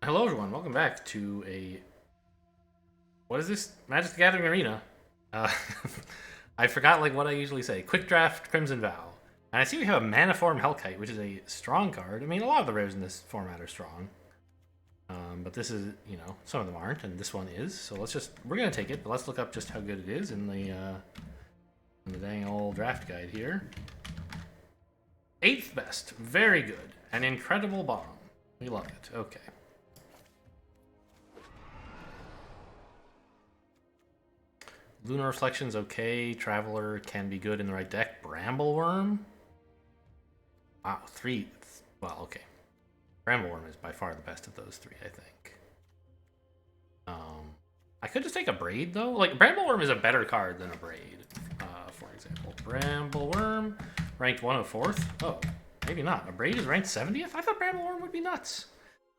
Hello everyone, welcome back to a... What is this? Magic the Gathering Arena. Uh, I forgot like what I usually say. Quick Draft Crimson Vow. And I see we have a Maniform Hellkite, which is a strong card. I mean, a lot of the rares in this format are strong. But this is, some of them aren't, and this one is. So we're going to take it, but let's look up just how good it is in the dang old draft guide here. 8th best. Very good. An incredible bomb. We love it. Okay. Lunar Reflection's okay. Traveler can be good in the right deck. Brambleworm? Wow, 3. Well, okay. Brambleworm is by far the best of those 3, I think. I could just take a Braid, though. Like, Brambleworm is a better card than a Braid, for example. Brambleworm, ranked 104th? Oh, maybe not. A Braid is ranked 70th? I thought Brambleworm would be nuts.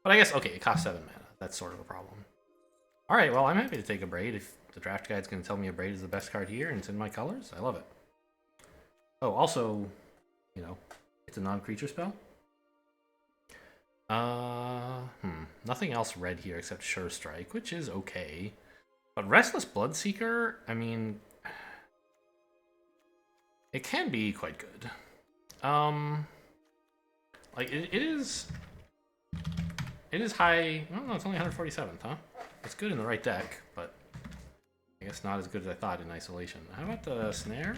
But I guess, okay, it costs 7 mana. That's sort of a problem. Alright, well, I'm happy to take a Braid if the draft guide's going to tell me a Braid is the best card here and it's in my colors. I love it. Oh, also, it's a non-creature spell. Nothing else red here except Sure Strike, which is okay. But Restless Bloodseeker, I mean, it can be quite good. Like it is high. Oh no, it's only 147th, huh? It's good in the right deck, but I guess not as good as I thought in isolation. How about the Snare?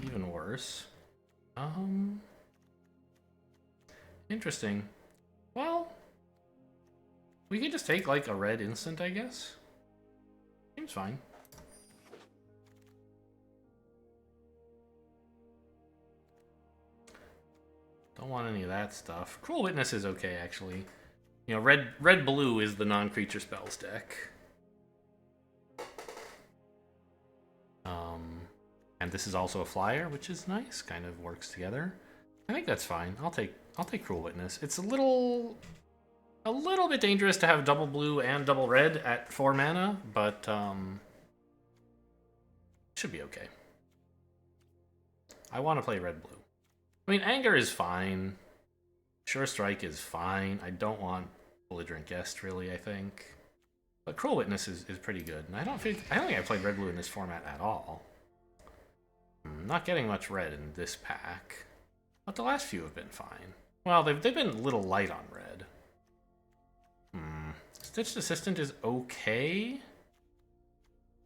Even worse. Interesting. Well, we could just take like a red instant, I guess. Seems fine. Don't want any of that stuff. Cruel Witness is okay, actually. Red blue is the non-creature spells deck. And this is also a flyer, which is nice. Kind of works together. I think that's fine. I'll take Cruel Witness. It's a little bit dangerous to have double blue and double red at 4 mana, but should be okay. I want to play red blue. I mean, Anger is fine. Sure Strike is fine. I don't want Belligerent Guest, really, I think. But Cruel Witness is pretty good. And I don't think I played red blue in this format at all. I'm not getting much red in this pack. But the last few have been fine. Well, they've been a little light on red. Stitched Assistant is okay.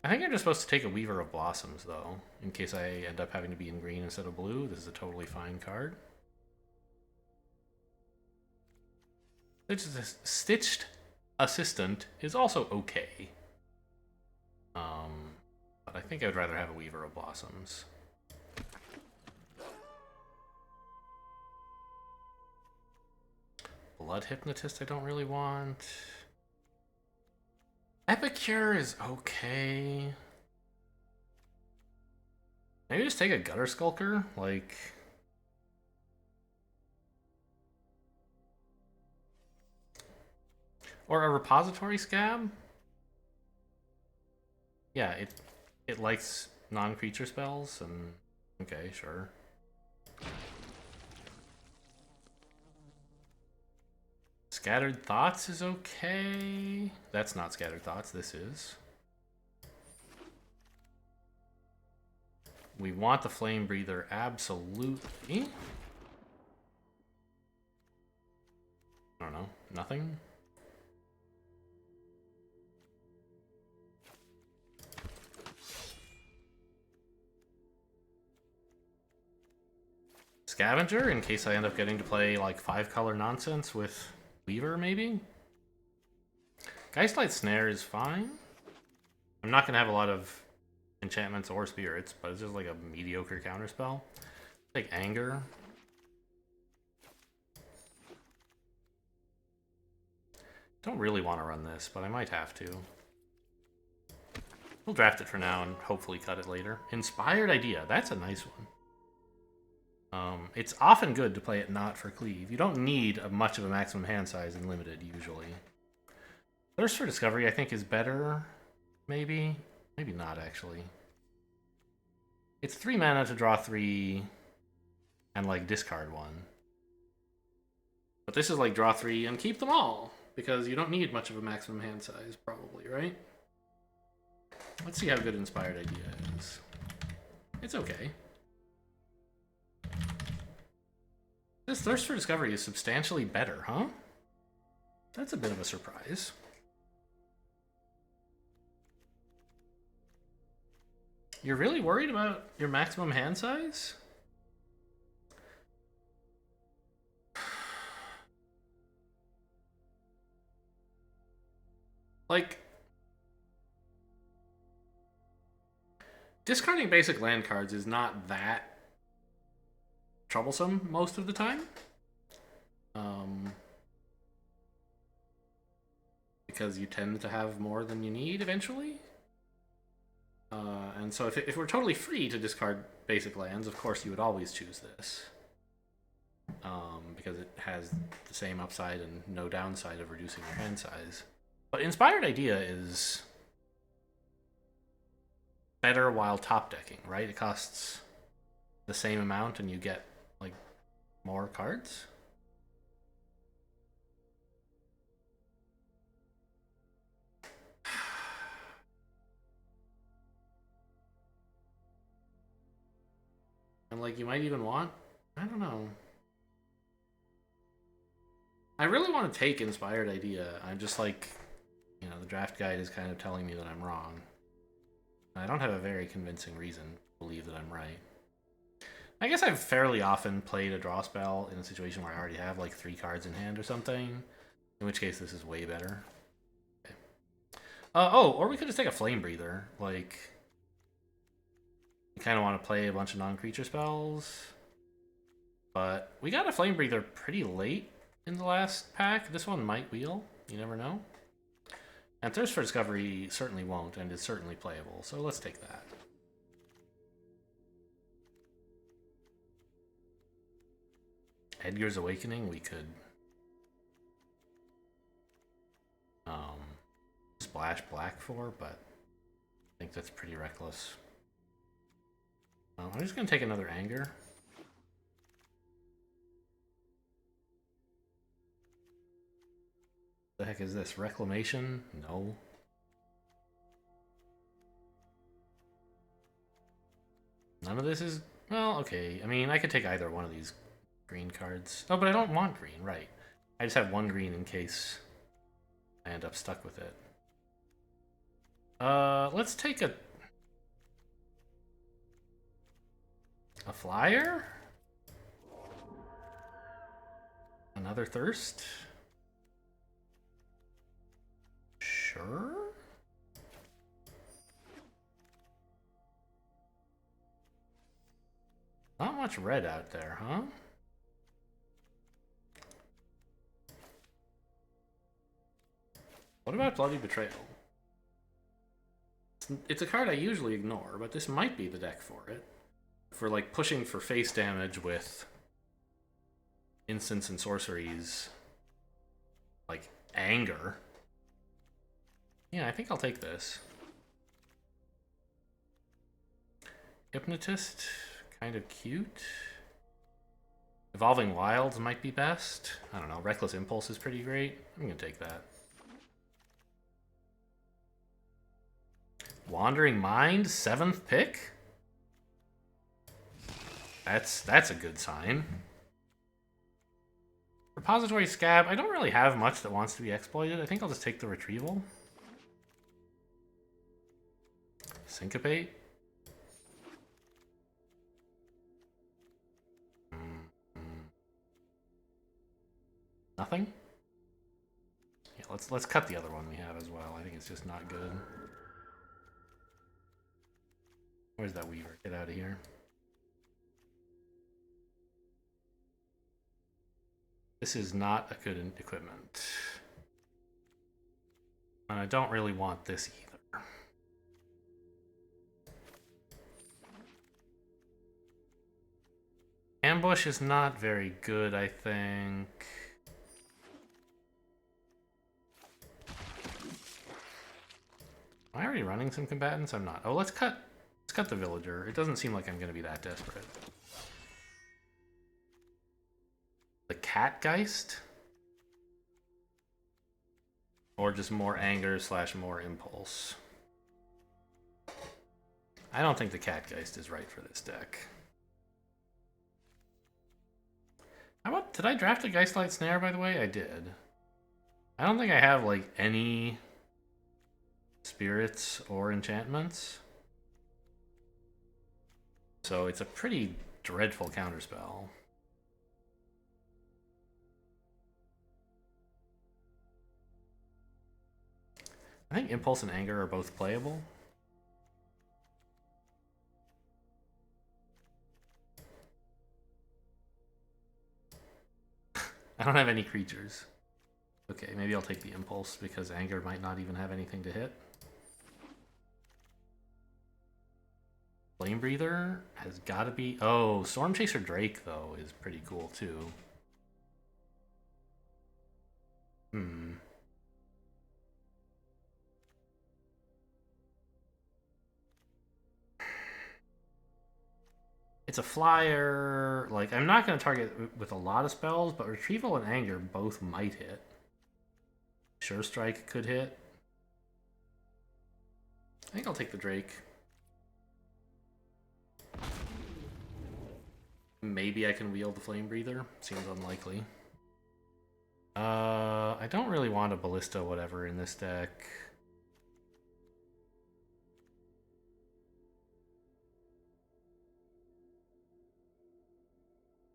I think I'm just supposed to take a Weaver of Blossoms, though, in case I end up having to be in green instead of blue. This is a totally fine card. Stitched Assistant is also okay. But I think I would rather have a Weaver of Blossoms. Blood Hypnotist I don't really want. Epicure is okay. Maybe just take a Gutter Skulker, like... Or a Repository Scab? Yeah, it likes non-creature spells, and... Okay, sure. Scattered Thoughts is okay. That's not Scattered Thoughts, this is. We want the Flame Breather, absolutely. I don't know, nothing? Scavenger, in case I end up getting to play like 5-color nonsense with Weaver, maybe? Geistlight Snare is fine. I'm not going to have a lot of enchantments or spirits, but it's just like a mediocre counterspell. Take Anger. Don't really want to run this, but I might have to. We'll draft it for now and hopefully cut it later. Inspired Idea, that's a nice one. It's often good to play it not for cleave. You don't need much of a maximum hand size in limited, usually. Thirst for Discovery, I think, is better. Maybe. Maybe not, actually. It's 3 mana to draw 3 and, like, discard 1. But this is like draw 3 and keep them all, because you don't need much of a maximum hand size, probably, right? Let's see how good Inspired Idea is. It's okay. This Thirst for Discovery is substantially better, huh? That's a bit of a surprise. You're really worried about your maximum hand size? Like, discarding basic land cards is not that troublesome most of the time. Because you tend to have more than you need eventually. And so if we're totally free to discard basic lands, of course you would always choose this. Because it has the same upside and no downside of reducing your hand size. But Inspired Idea is better while top decking, right? It costs the same amount and you get, like, more cards. And, like, you might even want... I don't know. I really want to take Inspired Idea. I'm just like... You know, the draft guide is kind of telling me that I'm wrong. I don't have a very convincing reason to believe that I'm right. I guess I've fairly often played a draw spell in a situation where I already have, like, 3 cards in hand or something. In which case, this is way better. Okay. Oh, or we could just take a Flame Breather. Like... You kind of want to play a bunch of non-creature spells. But we got a Flame Breather pretty late in the last pack. This one might wheel. You never know. And Thirst for Discovery certainly won't, and is certainly playable. So let's take that. Edgar's Awakening, we could... splash black for, but I think that's pretty reckless. I'm just going to take another Anger. The heck is this? Reclamation? No. None of this is... Well, okay. I mean, I could take either one of these green cards. Oh, but I don't want green, right. I just have one green in case I end up stuck with it. Let's take a flyer? Another Thirst? Sure? Not much red out there, huh? What about Bloody Betrayal? It's a card I usually ignore, but this might be the deck for it. For, like, pushing for face damage with instants and sorceries, like Anger. Yeah, I think I'll take this. Hypnotist, kind of cute. Evolving Wilds might be best. I don't know, Reckless Impulse is pretty great. I'm gonna take that. Wandering Mind, 7th pick? That's a good sign. Repository Scab, I don't really have much that wants to be exploited. I think I'll just take the Retrieval. Syncopate. Nothing? Yeah, let's cut the other one we have as well. I think it's just not good. Where's that Weaver? Get out of here. This is not a good equipment. And I don't really want this either. Ambush is not very good, I think. Am I already running some combatants? I'm not. Oh, let's cut the villager. It doesn't seem like I'm going to be that desperate. The Catgeist? Or just more anger / more impulse. I don't think the Catgeist is right for this deck. How about, did I draft a Geistlight Snare, by the way? I did. I don't think I have, like, any spirits or enchantments. So it's a pretty dreadful counterspell. I think Impulse and Anger are both playable. I don't have any creatures. Okay, maybe I'll take the Impulse because Anger might not even have anything to hit. Flame Breather has got to be... Oh, Storm Chaser Drake, though, is pretty cool, too. It's a flyer. Like, I'm not going to target with a lot of spells, but Retrieval and Anger both might hit. Sure Strike could hit. I think I'll take the Drake. Maybe I can wield the Flame Breather. Seems unlikely. I don't really want a Ballista whatever in this deck.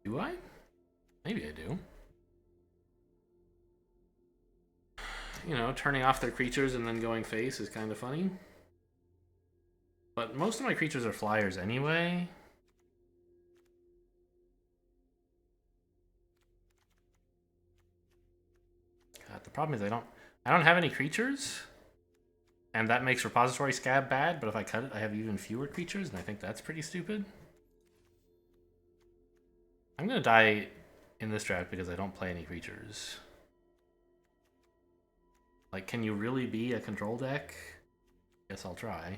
Do I? Maybe I do. You know, turning off their creatures and then going face is kind of funny. But most of my creatures are flyers anyway. God, the problem is I don't have any creatures. And that makes Repository Scab bad, but if I cut it, I have even fewer creatures, and I think that's pretty stupid. I'm gonna die in this draft because I don't play any creatures. Like, can you really be a control deck? Guess I'll try.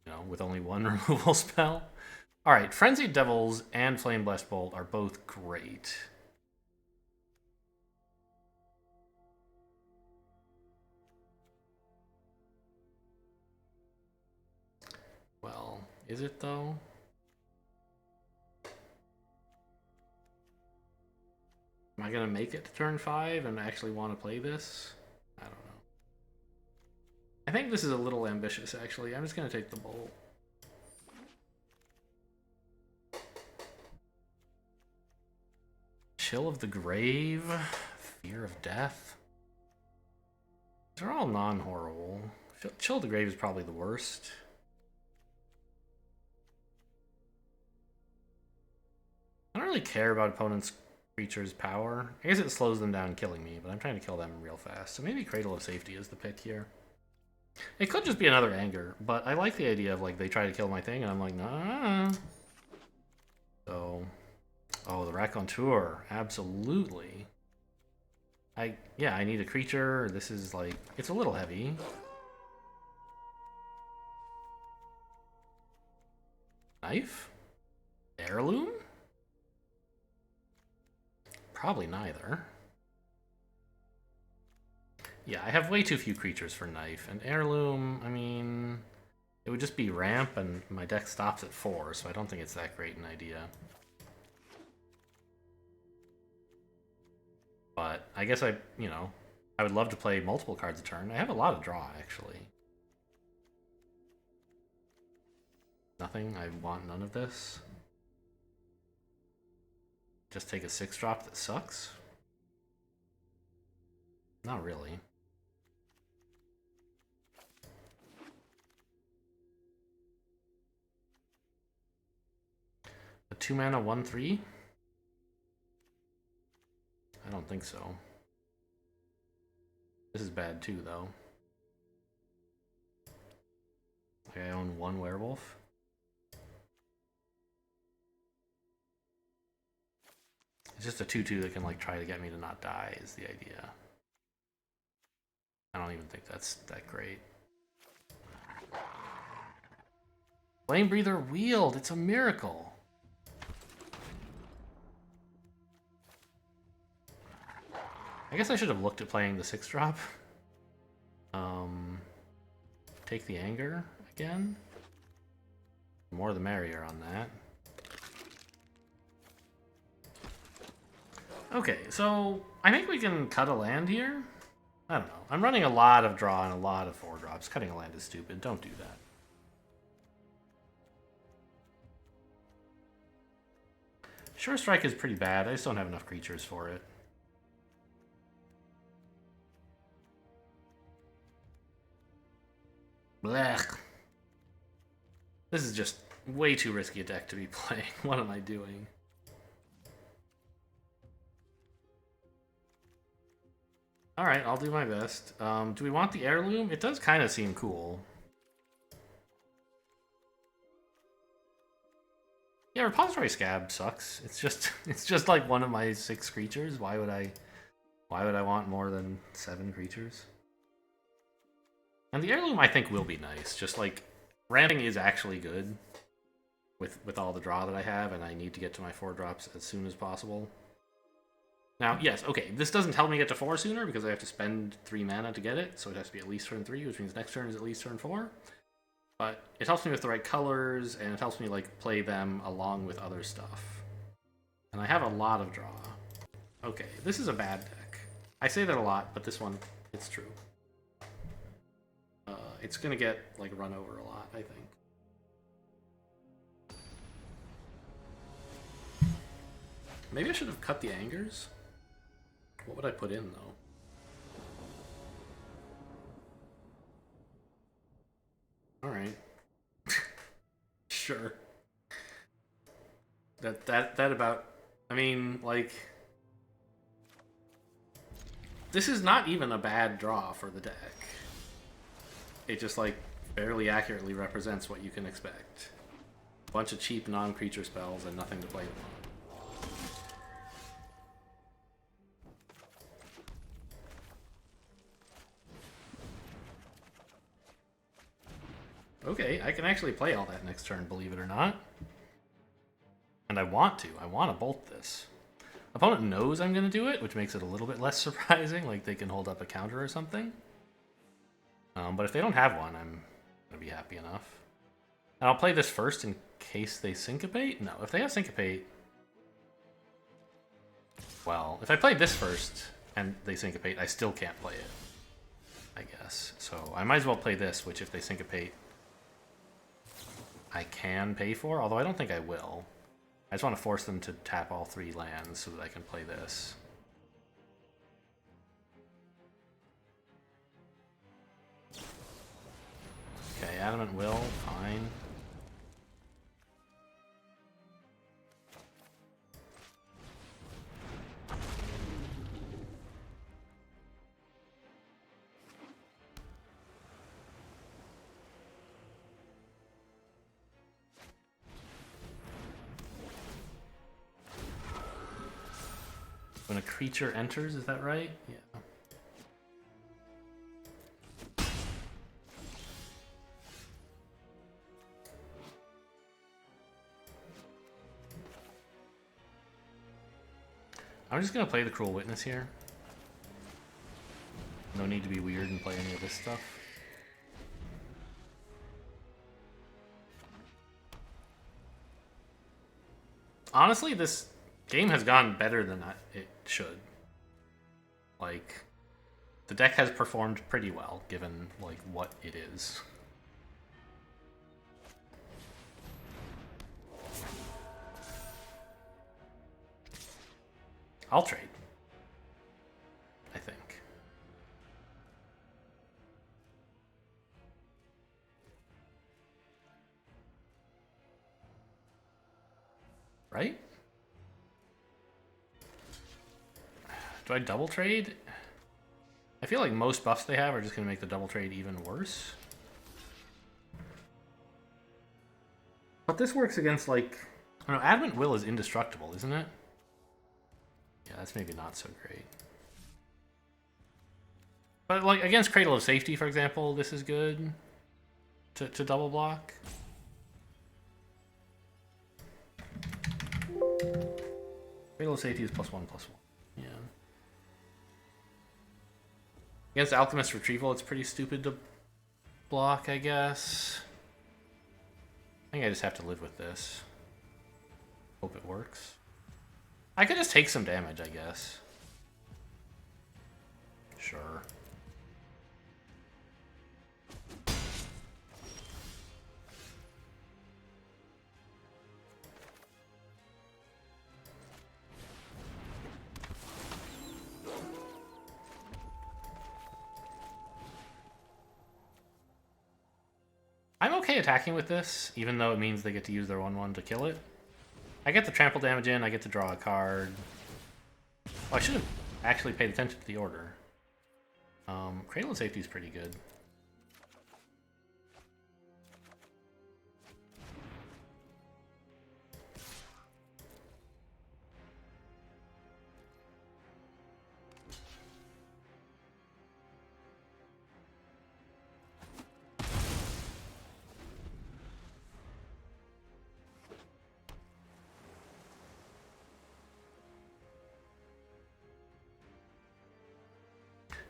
You know, with only one removal spell. Alright, Frenzied Devils and Flame Blessed Bolt are both great. Well, is it though? Am I gonna make it to turn 5 and actually want to play this? I don't know. I think this is a little ambitious, actually. I'm just gonna take the Bolt. Chill of the Grave, Fear of Death. These are all non-horrible. Chill of the Grave is probably the worst. I don't really care about opponents' creatures' power. I guess it slows them down killing me, but I'm trying to kill them real fast. So maybe Cradle of Safety is the pick here. It could just be another Anger, but I like the idea of, like, they try to kill my thing, and I'm like, nah. So, oh, the Raconteur, absolutely. Yeah, I need a creature. This is, like, it's a little heavy. Knife? Heirloom? Probably neither. Yeah, I have way too few creatures for Knife. And Heirloom, I mean, it would just be ramp, and my deck stops at 4, so I don't think it's that great an idea. But I guess I would love to play multiple cards a turn. I have a lot of draw, actually. Nothing. I want none of this. Just take a 6-drop that sucks? Not really. A 2-mana 1/3? I don't think so. This is bad too, though. Okay, I own 1 werewolf. It's just a 2/2 that can, like, try to get me to not die is the idea. I don't even think that's that great. Flame Breather wield, it's a miracle. I guess I should have looked at playing the 6-drop. Take the anger again. More the merrier on that. Okay, so I think we can cut a land here. I don't know. I'm running a lot of draw and a lot of 4-drops. Cutting a land is stupid. Don't do that. Sure Strike is pretty bad. I just don't have enough creatures for it. Blech. This is just way too risky a deck to be playing. What am I doing? Alright, I'll do my best. Do we want the heirloom? It does kind of seem cool. Yeah, Repository Scab sucks. It's just like one of my 6 creatures. Why would I want more than 7 creatures? And the heirloom I think will be nice. Just like ramping is actually good with all the draw that I have, and I need to get to my 4-drops as soon as possible. Now, yes, okay, this doesn't help me get to 4 sooner because I have to spend 3 mana to get it, so it has to be at least turn 3, which means next turn is at least turn 4. But it helps me with the right colors, and it helps me like play them along with other stuff. And I have a lot of draw. Okay, this is a bad deck. I say that a lot, but this one, it's true. It's gonna get like run over a lot, I think. Maybe I should have cut the angers. What would I put in though? All right. Sure. That about. I mean, like. This is not even a bad draw for the deck. It just like fairly accurately represents what you can expect. A bunch of cheap non-creature spells and nothing to play them on. Okay, I can actually play all that next turn, believe it or not. And I want to. I want to bolt this. Opponent knows I'm going to do it, which makes it a little bit less surprising, like they can hold up a counter or something. But if they don't have one, I'm going to be happy enough. And I'll play this first in case they syncopate? No, if they have syncopate... Well, if I play this first and they syncopate, I still can't play it, I guess. So I might as well play this, which if they syncopate, I can pay for, although I don't think I will. I just want to force them to tap all 3 lands so that I can play this. Okay, Adamant Will, fine. When a creature enters, is that right? Yeah. I'm just gonna play the Cruel Witness here. No need to be weird and play any of this stuff. Honestly, this game has gone better than it should. Like, the deck has performed pretty well, given, like, what it is. I'll trade. I think. Right? Do I double trade? I feel like most buffs they have are just going to make the double trade even worse. But this works against, like... I don't know, Adamant Will is indestructible, isn't it? Yeah, that's maybe not so great. But, like, against Cradle of Safety, for example, this is good to double block. Cradle of Safety is +1/+1. Yeah. Against Alchemist Retrieval, it's pretty stupid to block, I guess. I think I just have to live with this. Hope it works. I could just take some damage, I guess. Sure. I'm okay attacking with this, even though it means they get to use their 1/1 to kill it. I get the trample damage in, I get to draw a card. Oh, I should have actually paid attention to the order. Cradle of Safety is pretty good.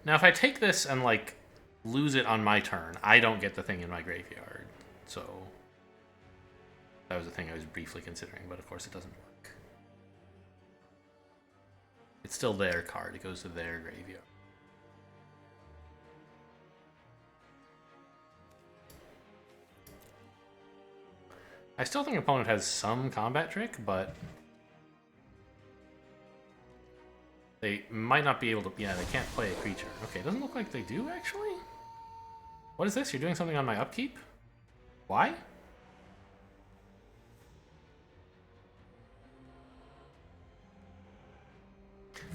Now, if I take this and, like, lose it on my turn, I don't get the thing in my graveyard. So, that was the thing I was briefly considering, but of course it doesn't work. It's still their card. It goes to their graveyard. I still think opponent has some combat trick, but they might not be able to... Yeah, they can't play a creature. Okay, it doesn't look like they do, actually. What is this? You're doing something on my upkeep? Why?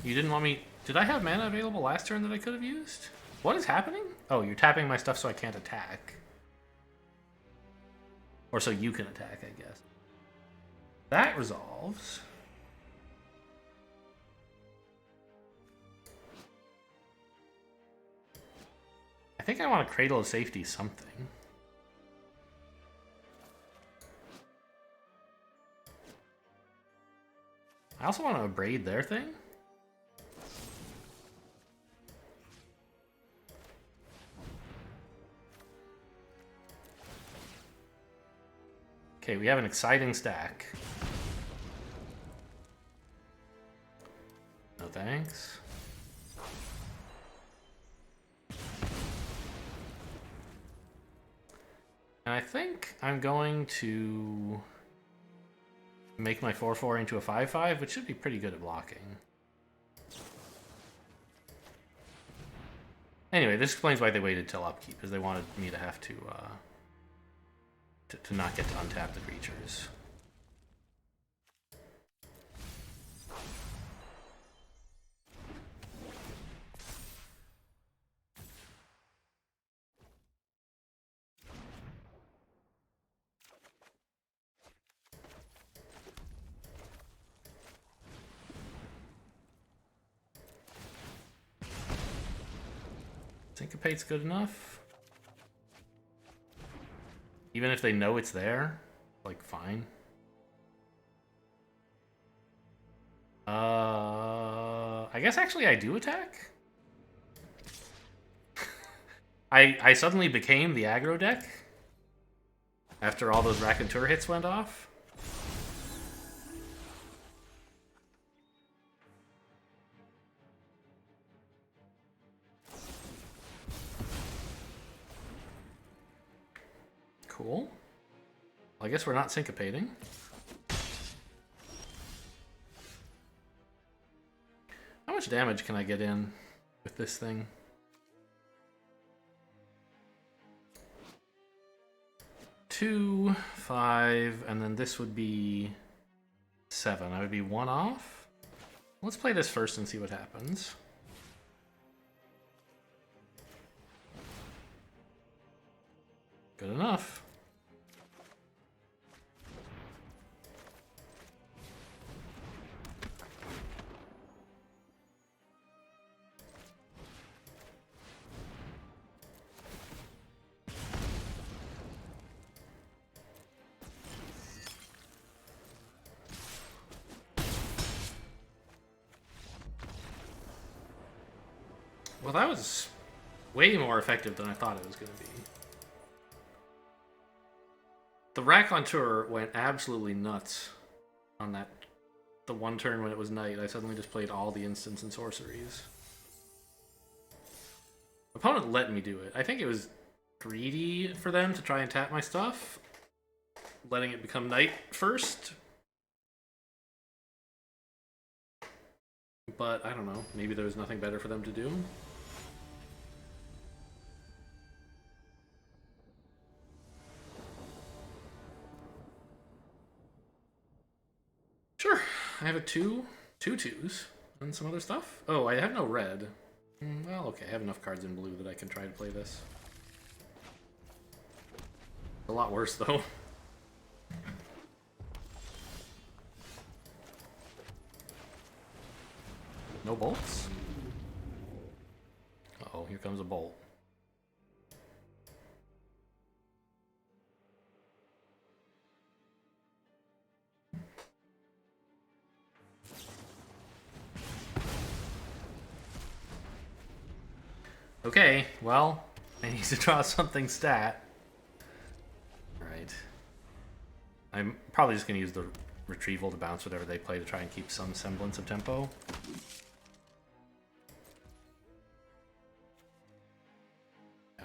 You didn't want me... Did I have mana available last turn that I could have used? What is happening? Oh, you're tapping my stuff so I can't attack. Or so you can attack, I guess. That resolves. I think I want a Cradle of Safety something. I also want to abrade their thing. Okay, we have an exciting stack. No thanks. And I think I'm going to make my 4/4 into a 5/5, which should be pretty good at blocking. Anyway, this explains why they waited till upkeep, because they wanted me to have to not get to untap the creatures. Syncopate's good enough. Even if they know it's there, like, fine. I guess actually I do attack. I suddenly became the aggro deck after all those Raconteur hits went off. Cool. Well, I guess we're not syncopating. How much damage can I get in with this thing? 2, 5, and then this would be 7. I would be 1 off. Let's play this first and see what happens. Good enough. Well, that was way more effective than I thought it was going to be. The Raconteur went absolutely nuts on that. The one turn when it was night, I suddenly just played all the instants and sorceries. Opponent let me do it. I think it was greedy for them to try and tap my stuff, letting it become night first. But I don't know, maybe there was nothing better for them to do. Sure, I have a two twos, and some other stuff. Oh, I have no red. Well, okay, I have enough cards in blue that I can try to play this. A lot worse, though. No bolts? Uh-oh, here comes a bolt. Okay, well, I need to draw something stat. Alright. I'm probably just going to use the retrieval to bounce whatever they play to try and keep some semblance of tempo.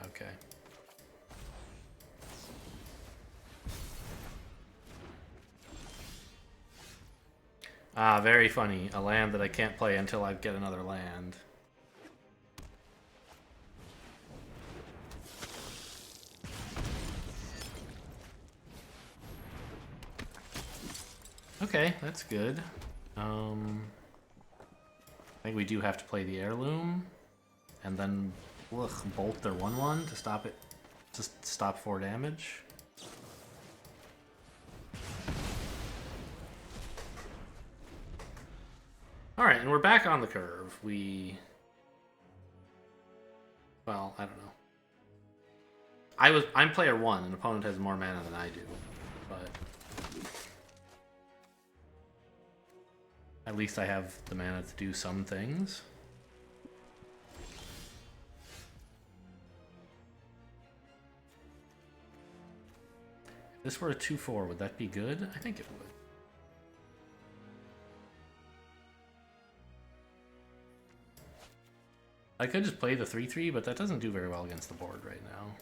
Okay. Ah, very funny. A land that I can't play until I get another land. Okay, that's good. I think we do have to play the heirloom, and then bolt their 1/1 to stop it, to stop 4 damage. All right, and we're back on the curve. Well, I don't know. I'm player 1, and opponent has more mana than I do, but at least I have the mana to do some things. If this were a 2/4, would that be good? I think it would. I could just play the 3/3, but that doesn't do very well against the board right now.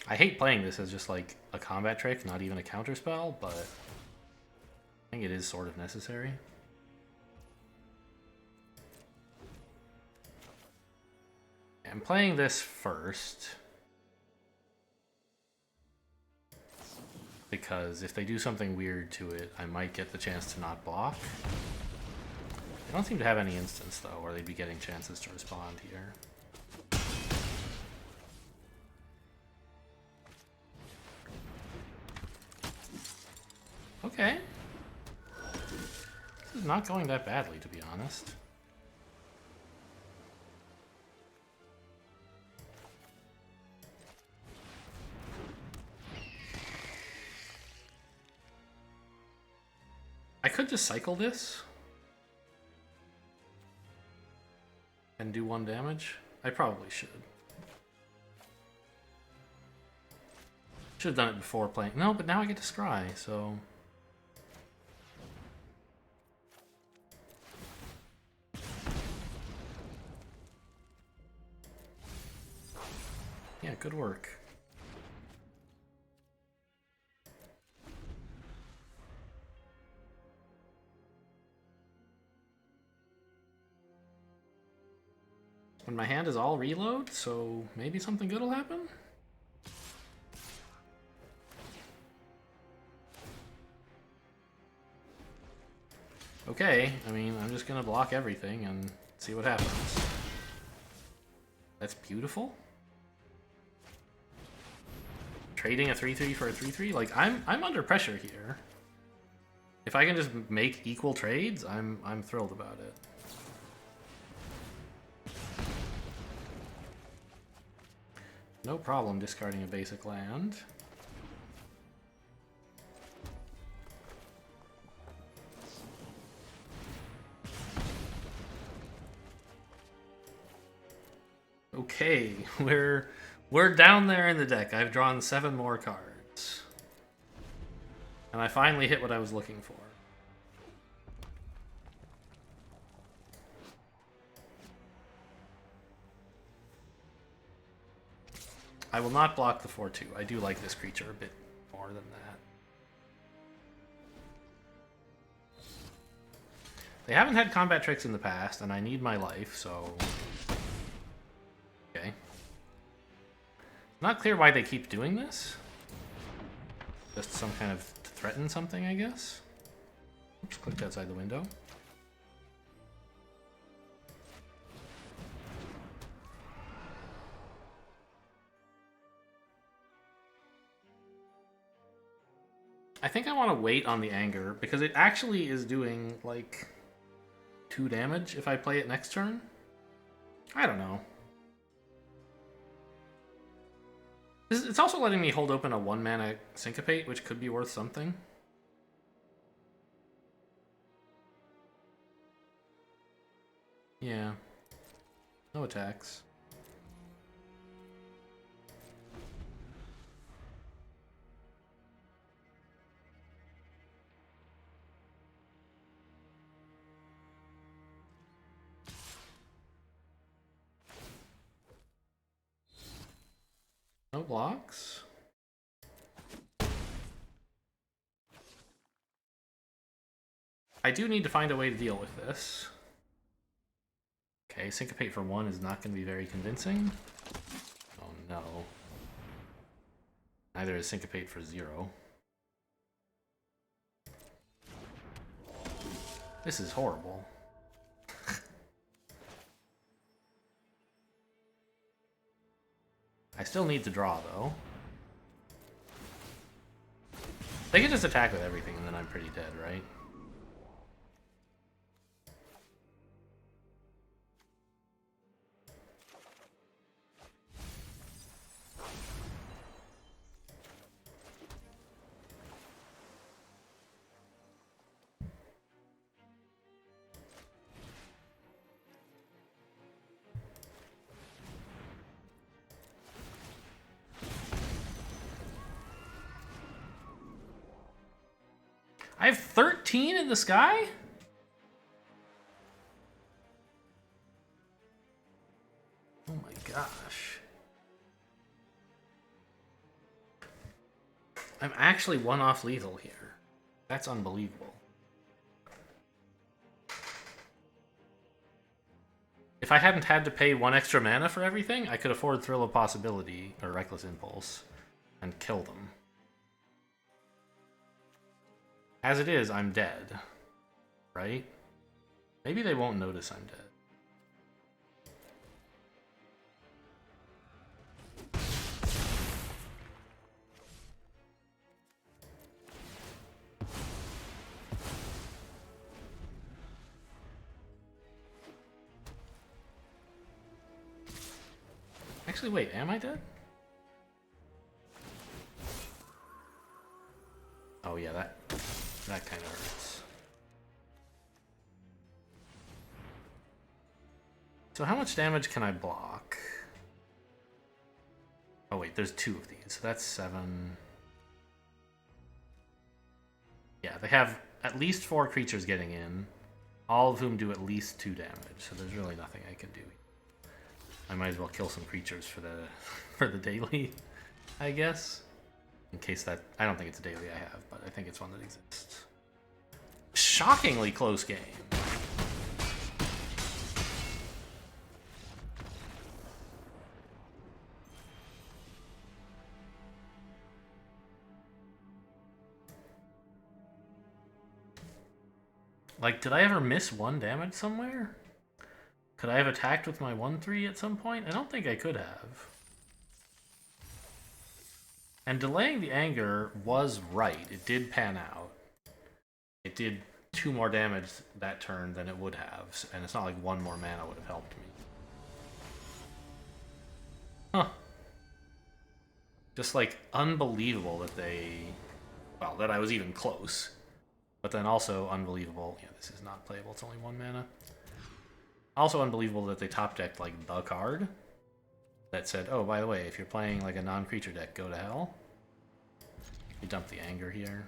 I hate playing this as just like a combat trick, not even a counter spell, but I think it is sort of necessary. I'm playing this first because if they do something weird to it, I might get the chance to not block. They don't seem to have any instants though, where they'd be getting chances to respond here. Okay. This is not going that badly, to be honest. I could just cycle this and do 1 damage. I probably should. Should have done it before playing. No, but now I get to scry, so... Yeah, good work. When my hand is all reload, so maybe something good will happen? Okay, I mean, I'm just gonna block everything and see what happens. That's beautiful. trading a 3/3 for a 3/3. Like I'm under pressure here. If I can just make equal trades, I'm thrilled about it. No problem discarding a basic land. Okay, we're down there in the deck. I've drawn 7 more cards. And I finally hit what I was looking for. I will not block the 4/2. I do like this creature a bit more than that. They haven't had combat tricks in the past, and I need my life, so... Okay. Not clear why they keep doing this. Just some kind of to threaten something, I guess. Oops, clicked outside the window. I think I want to wait on the anger, because it actually is doing, like, 2 damage if I play it next turn. I don't know. It's also letting me hold open a 1-mana Syncopate, which could be worth something. Yeah. No attacks. No blocks. I do need to find a way to deal with this. Okay, Syncopate for 1 is not going to be very convincing. Oh no. Neither is Syncopate for 0. This is horrible. I still need to draw, though. They can just attack with everything, and then I'm pretty dead, right? I have 13 in the sky? Oh my gosh. I'm actually 1 off lethal here. That's unbelievable. If I hadn't had to pay 1 extra mana for everything, I could afford Thrill of Possibility or Reckless Impulse and kill them. As it is, I'm dead. Right? Maybe they won't notice I'm dead. Actually, wait, am I dead? Oh yeah, that kind of hurts. So how much damage can I block? Oh wait, there's 2 of these, so that's 7. Yeah, they have at least 4 creatures getting in, all of whom do at least 2 damage, so there's really nothing I can do. I might as well kill some creatures for the for the daily, I guess. In case that... I don't think it's a daily I have, but I think it's one that exists. Shockingly close game. Like, did I ever miss 1 damage somewhere? Could I have attacked with my 1/3 at some point? I don't think I could have. And delaying the anger was right. It did pan out. It did 2 more damage that turn than it would have, and it's not like 1 more mana would have helped me. Huh. Just like unbelievable that they... Well, that I was even close. But then also unbelievable... Yeah, this is not playable, it's only 1 mana. Also unbelievable that they top decked like the card that said, oh, by the way, if you're playing like a non-creature deck, go to hell. You dump the anger here.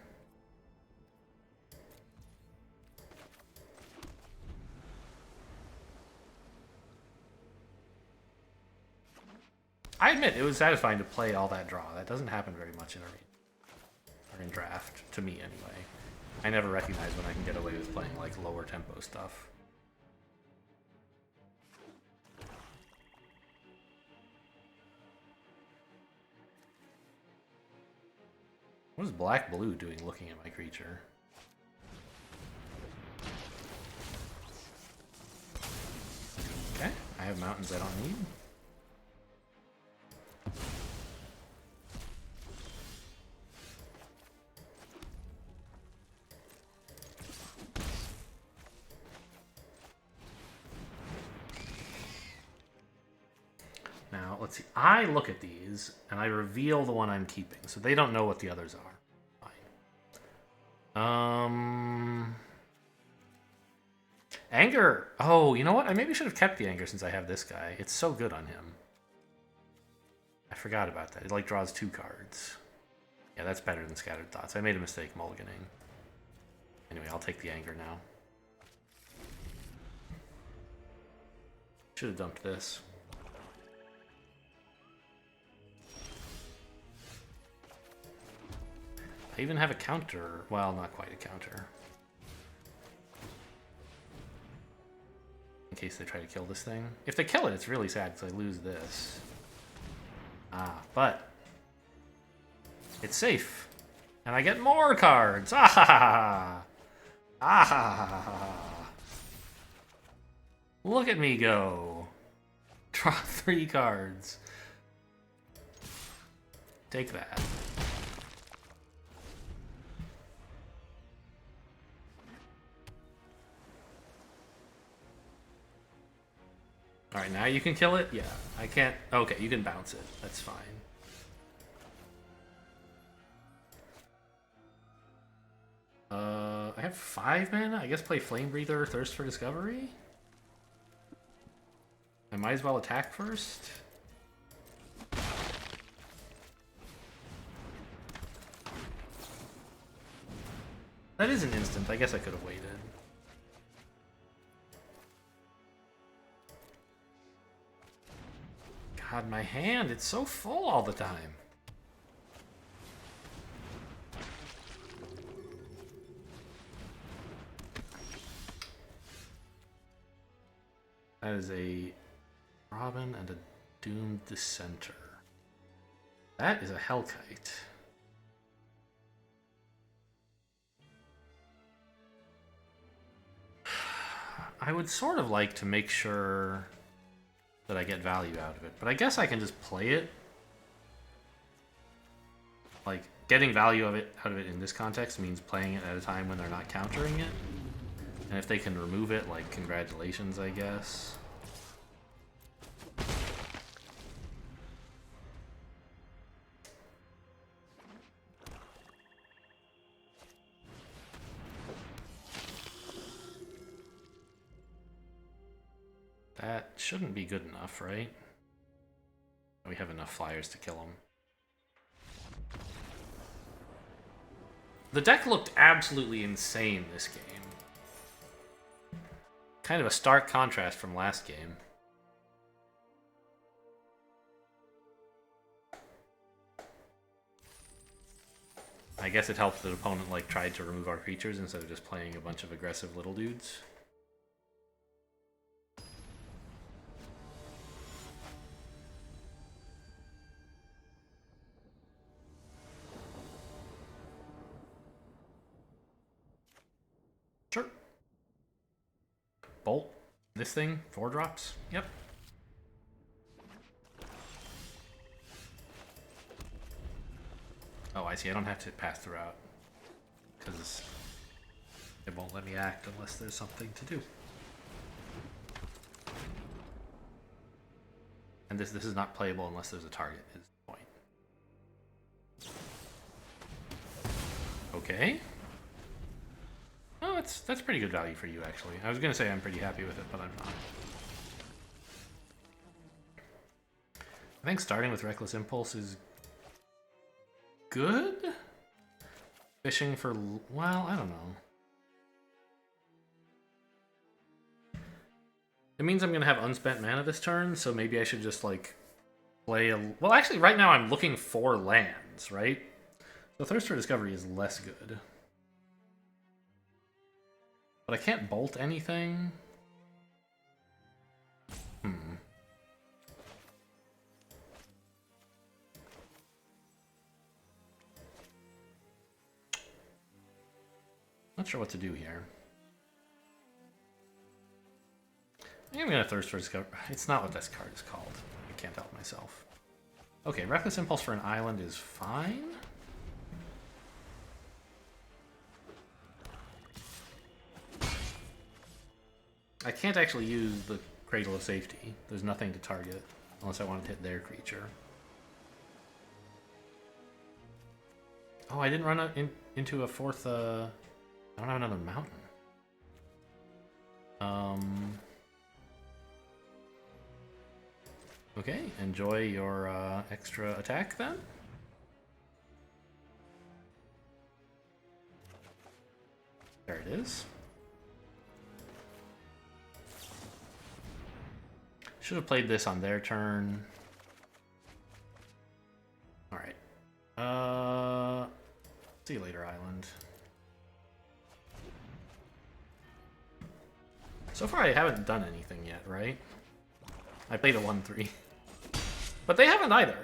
I admit, it was satisfying to play all that draw. That doesn't happen very much in Arena. Or in Draft, to me anyway. I never recognize when I can get away with playing like lower tempo stuff. What is black-blue doing looking at my creature? Okay, I have mountains I don't need. Now, let's see. I look at these, and I reveal the one I'm keeping, so they don't know what the others are. Fine. Anger. Oh, you know what? I maybe should have kept the anger since I have this guy. It's so good on him. I forgot about that. It like draws 2 cards. Yeah, that's better than Scattered Thoughts. I made a mistake mulliganing. Anyway, I'll take the anger now. Should have dumped this. I even have a counter. Well, not quite a counter. In case they try to kill this thing. If they kill it, it's really sad because I lose this. Ah, but it's safe. And I get more cards. Ah ha ha ha. Ah ha ha ha. Look at me go. Draw 3 cards. Take that. Alright, now you can kill it? Yeah, I can't... Okay, you can bounce it. That's fine. I have 5 mana? I guess play Flame Breather, Thirst for Discovery? I might as well attack first. That is an instant. I guess I could have waited. God, my hand, it's so full all the time. That is a Robin and a Doomed Dissenter. That is a Hellkite. I would sort of like to make sure that I get value out of it, but I guess I can just play it. Like, getting value out of it in this context means playing it at a time when they're not countering it. And if they can remove it, like, congratulations, I guess. That shouldn't be good enough, right? We have enough flyers to kill them. The deck looked absolutely insane this game. Kind of a stark contrast from last game. I guess it helped that the opponent like tried to remove our creatures instead of just playing a bunch of aggressive little dudes. Sure. Bolt. This thing, 4 drops. Yep. Oh, I see. I don't have to pass throughout. Because it won't let me act unless there's something to do. And this is not playable unless there's a target, is the point. Okay. Oh, that's pretty good value for you, actually. I was going to say I'm pretty happy with it, but I'm not. I think starting with Reckless Impulse is good? Fishing for... well, I don't know. It means I'm going to have unspent mana this turn, so maybe I should just, like, play a... well, actually, right now I'm looking for lands, right? So Thirst for Discovery is less good. But I can't bolt anything. Not sure what to do here. I think I'm gonna Thirst for Discovery. It's not what this card is called. I can't help myself. Okay, Reckless Impulse for an island is fine. I can't actually use the Cradle of Safety. There's nothing to target unless I want to hit their creature. Oh, I didn't run into a fourth... I don't have another mountain. Okay, enjoy your extra attack then. There it is. Should have played this on their turn. Alright. See you later, Island. So far I haven't done anything yet, right? I played a 1-3. But they haven't either.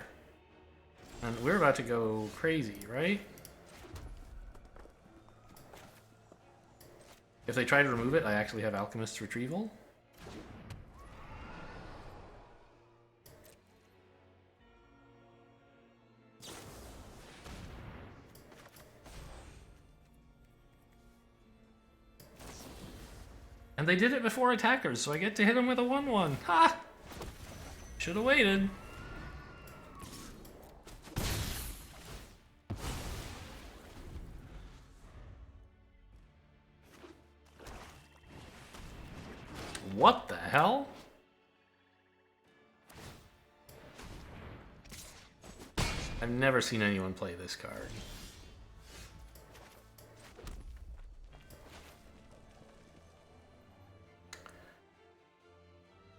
And we're about to go crazy, right? If they try to remove it, I actually have Alchemist's Retrieval. And they did it before attackers, so I get to hit them with a 1-1. Ha! Should have waited. What the hell? I've never seen anyone play this card.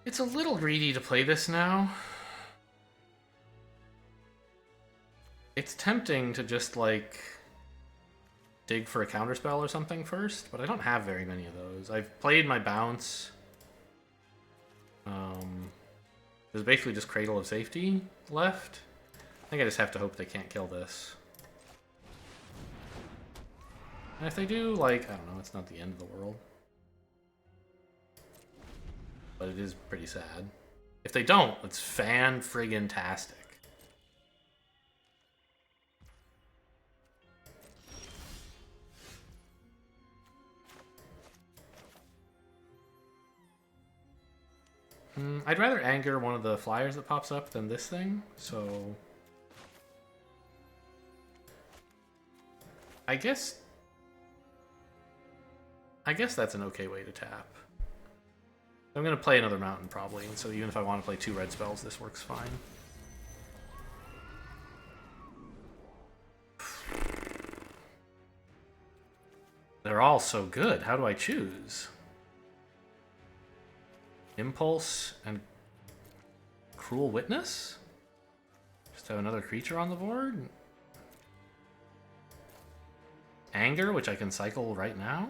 It's a little greedy to play this now. It's tempting to just, like, dig for a counterspell or something first, but I don't have very many of those. I've played my bounce. There's basically just Cradle of Safety left. I think I just have to hope they can't kill this. And if they do, like, I don't know, it's not the end of the world. But it is pretty sad. If they don't, it's fan-friggin-tastic. I'd rather anger one of the flyers that pops up than this thing, so... I guess that's an okay way to tap. I'm going to play another mountain, probably, and so even if I want to play 2 red spells, this works fine. They're all so good. How do I choose? Impulse and Cruel Witness? Just have another creature on the board? Anger, which I can cycle right now?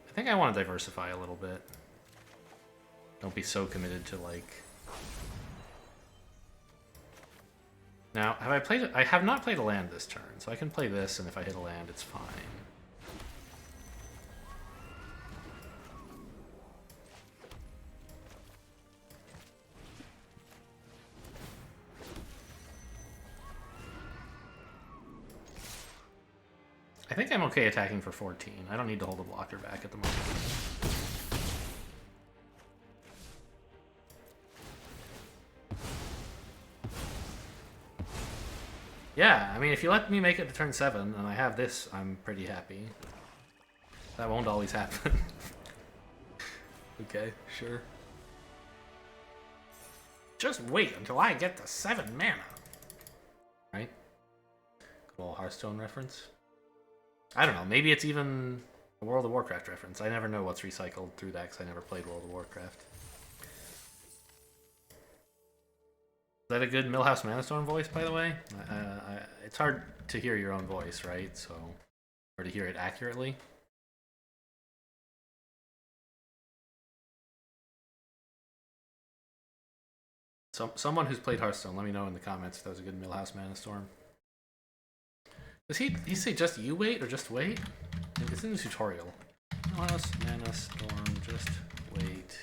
I think I want to diversify a little bit. Don't be so committed to, like... Now, have I played... I have not played a land this turn, so I can play this, and if I hit a land, it's fine. I think I'm okay attacking for 14. I don't need to hold a blocker back at the moment. Yeah, I mean, if you let me make it to turn 7 and I have this, I'm pretty happy. That won't always happen. Okay, sure. Just wait until I get to 7 mana. Right? Cool Hearthstone reference. I don't know, maybe it's even a World of Warcraft reference. I never know what's recycled through that because I never played World of Warcraft. Is that a good Millhouse Manastorm voice, by the way? It's hard to hear your own voice, right? So, or to hear it accurately. Someone who's played Hearthstone, let me know in the comments if that was a good Millhouse Manastorm. Does he say just you wait or just wait? It's in the tutorial. Millhouse Manastorm, just wait.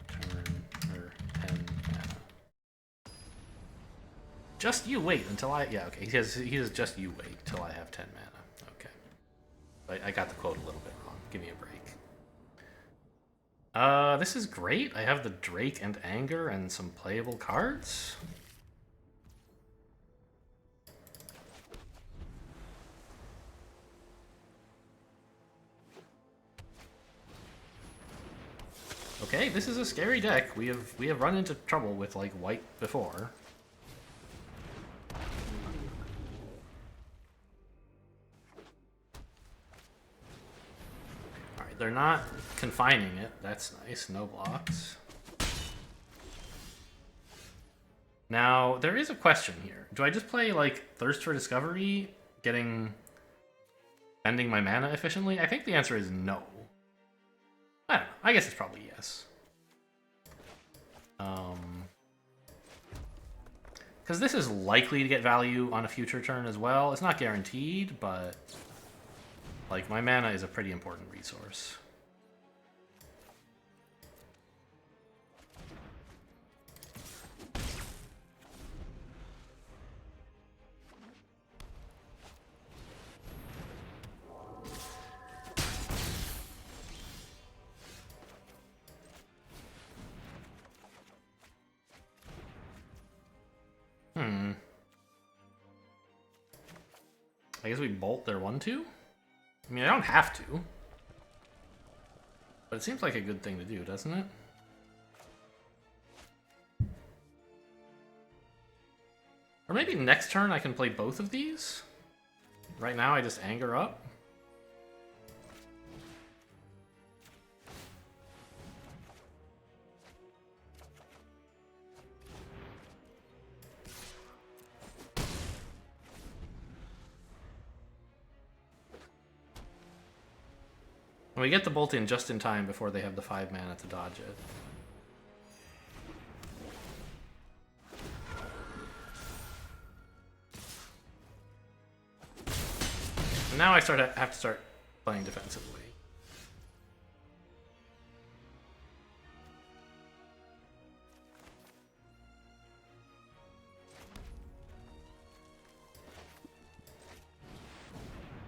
Turn or 10 mana. Just you wait until I... Yeah, okay. He says just you wait till I have 10 mana. Okay. I got the quote a little bit wrong. Give me a break. This is great. I have the Drake and Anger and some playable cards. Okay, this is a scary deck. We have run into trouble with like white before. They're not confining it. That's nice. No blocks. Now, there is a question here. Do I just play, like, Thirst for Discovery, spending my mana efficiently? I think the answer is no. I don't know. I guess it's probably yes. Because this is likely to get value on a future turn as well. It's not guaranteed, but... like, my mana is a pretty important resource. I guess we bolt their 1/2? I mean, I don't have to. But it seems like a good thing to do, doesn't it? Or maybe next turn I can play both of these? Right now I just anger up. And we get the bolt in just in time before they have the 5 mana to dodge it. And now I have to start playing defensively.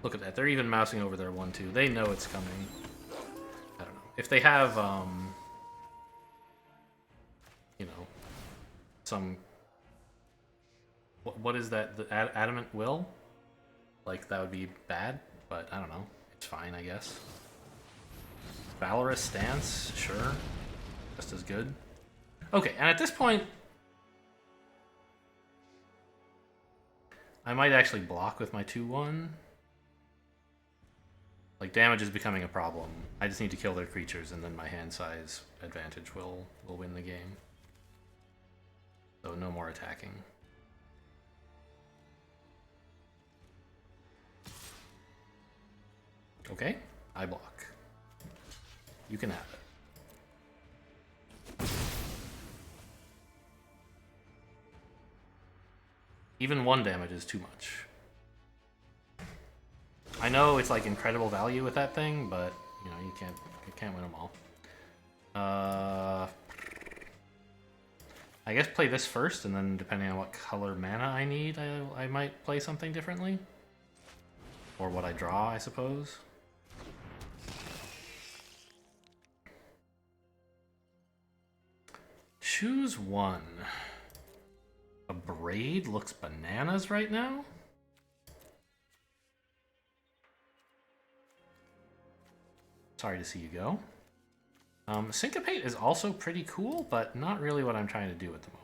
Look at that. They're even mousing over their 1/2. They know it's coming. I don't know. If they have, you know, some... What is that? The Adamant Will? Like, that would be bad, but I don't know. It's fine, I guess. Valorous Stance? Sure. Just as good. Okay, and at this point... I might actually block with my 2/1. Like, damage is becoming a problem. I just need to kill their creatures, and then my hand size advantage will win the game. So no more attacking. Okay, I block. You can have it. Even 1 damage is too much. I know it's like incredible value with that thing, but you know you can't win them all. I guess play this first, and then depending on what color mana I need, I might play something differently. Or what I draw, I suppose. Choose one. A braid looks bananas right now. Sorry to see you go. Syncopate is also pretty cool, but not really what I'm trying to do at the moment.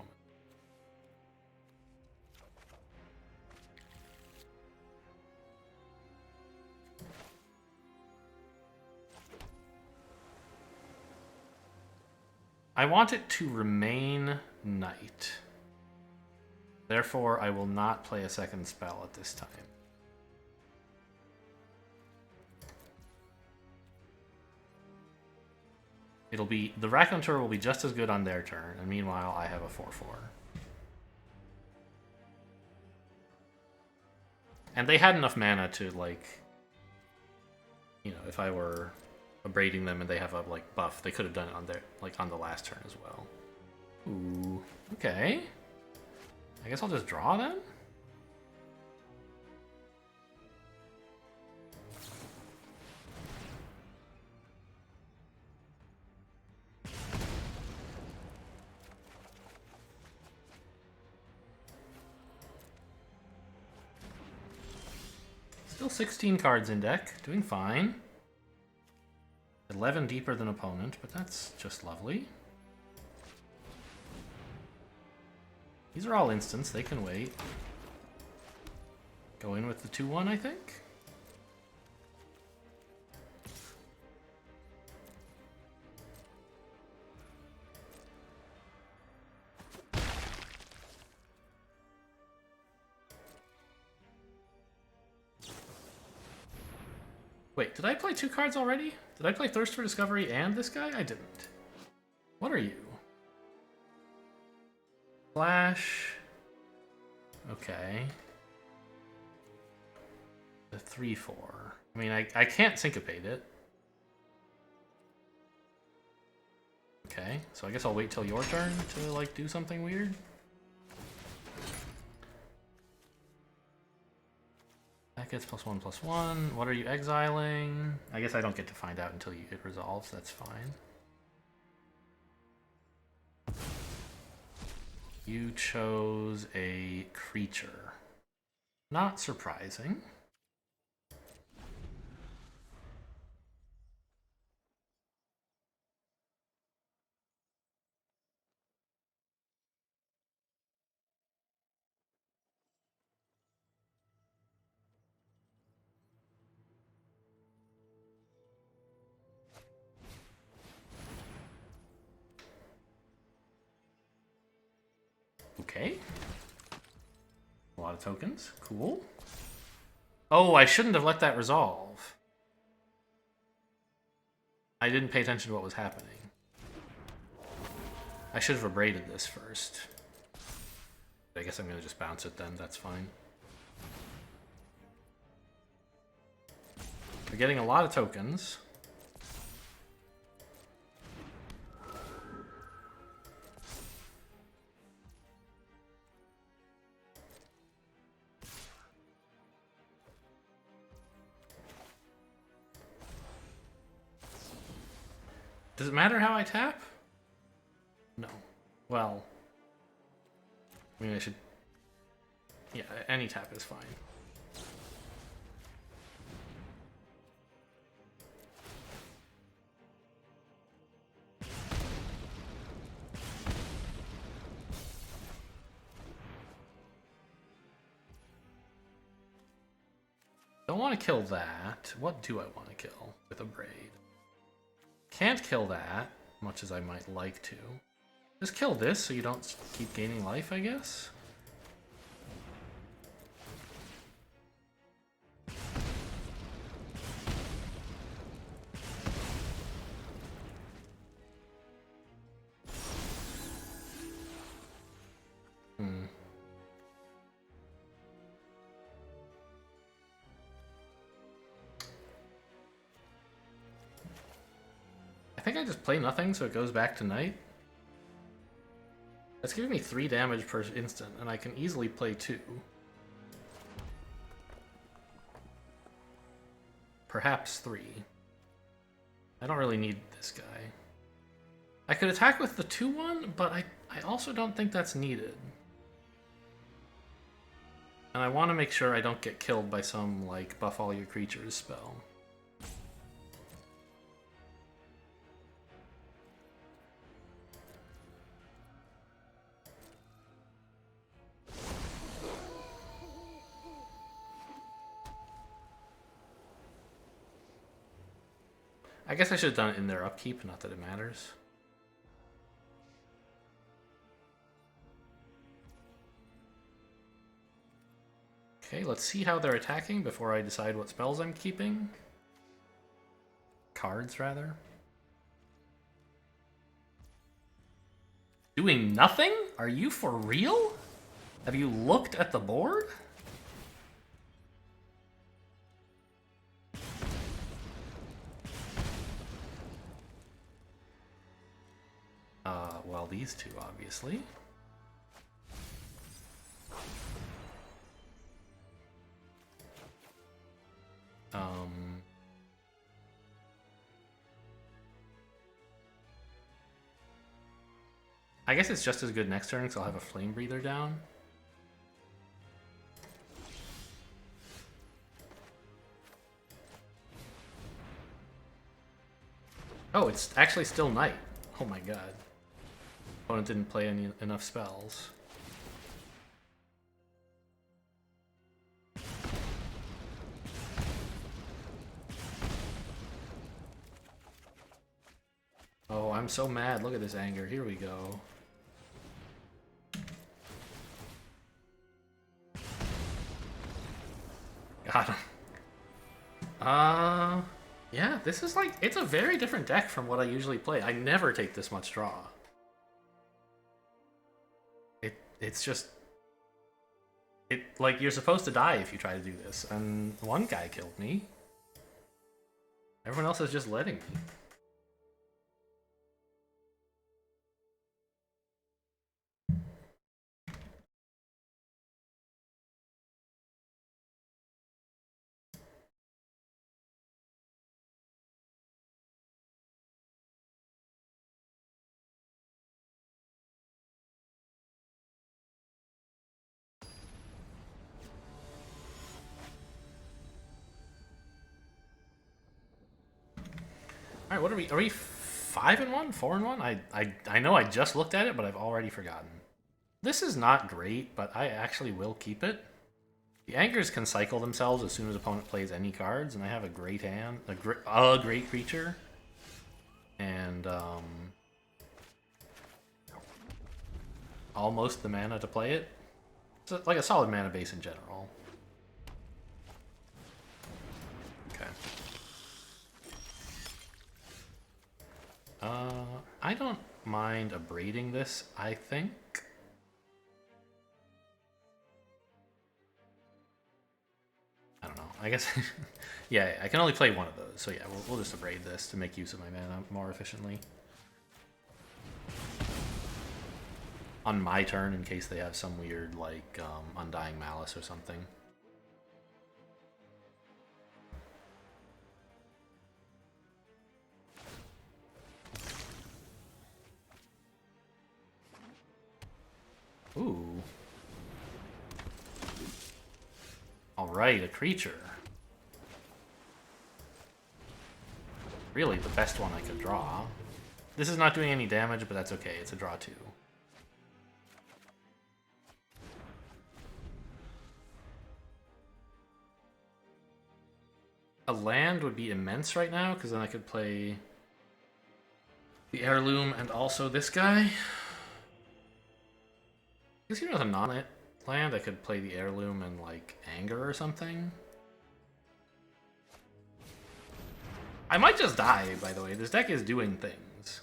I want it to remain night. Therefore, I will not play a second spell at this time. It'll be... The Raconteur will be just as good on their turn, and meanwhile, I have a 4/4. And they had enough mana to, like... You know, if I were abrading them and they have a, like, buff, they could have done it on their... Like, on the last turn as well. Ooh, okay. I guess I'll just draw then? Still 16 cards in deck, doing fine. 11 deeper than opponent, but that's just lovely. These are all instants, they can wait. Go in with the 2/1, I think. Wait, did I play 2 cards already? Did I play Thirst for Discovery and this guy? I didn't. What are you? Flash. Okay. The 3/4. I mean, I can't syncopate it. Okay, so I guess I'll wait till your turn to, like, do something weird. That gets +1/+1. What are you exiling? I guess I don't get to find out until it resolves. That's fine. You chose a creature. Not surprising. Okay. A lot of tokens. Cool. Oh, I shouldn't have let that resolve. I didn't pay attention to what was happening. I should have abraded this first. I guess I'm going to just bounce it then. That's fine. We're getting a lot of tokens. Does it matter how I tap? No. Well, I mean, I should... Yeah, any tap is fine. Don't want to kill that. What do I want to kill with a braid? Can't kill that, much as I might like to. Just kill this so you don't keep gaining life, I guess? I think I just play nothing so it goes back to night. That's giving me 3 damage per instant, and I can easily play 2. perhaps 3. I don't really need this guy. I could attack with the 2-1, but I also don't think that's needed. And I want to make sure I don't get killed by some, like, buff all your creatures spell. I guess I should have done it in their upkeep, not that it matters. Okay, let's see how they're attacking before I decide what spells I'm keeping. Cards, rather. Doing nothing? Are you for real? Have you looked at the board? Well, these two, obviously. I guess it's just as good next turn, because I'll have a Flame Breather down. Oh, it's actually still night. Oh my god. Opponent didn't play enough spells. Oh, I'm so mad. Look at this anger. Here we go. Got him. Yeah, this is like, it's a very different deck from what I usually play. I never take this much draw. It's just... like, you're supposed to die if you try to do this, and one guy killed me. Everyone else is just letting me. Alright, what are we? Are we 5-1? 4-1? I know I just looked at it, but I've already forgotten. This is not great, but I actually will keep it. The Angers can cycle themselves as soon as opponent plays any cards, and I have a great hand, a great creature. And, almost the mana to play it. It's like a solid mana base in general. Okay. I don't mind abrading this, I think. I don't know. I guess... yeah, I can only play one of those. So yeah, we'll just abrade this to make use of my mana more efficiently. On my turn, in case they have some weird, like, Undying Malice or something. Ooh. Alright, a creature. Really the best one I could draw. This is not doing any damage, but that's okay. It's a draw 2. A land would be immense right now, because then I could play the Heirloom and also this guy. Because you know, with a non-land, I could play the Heirloom and, like, Anger or something. I might just die, by the way. This deck is doing things.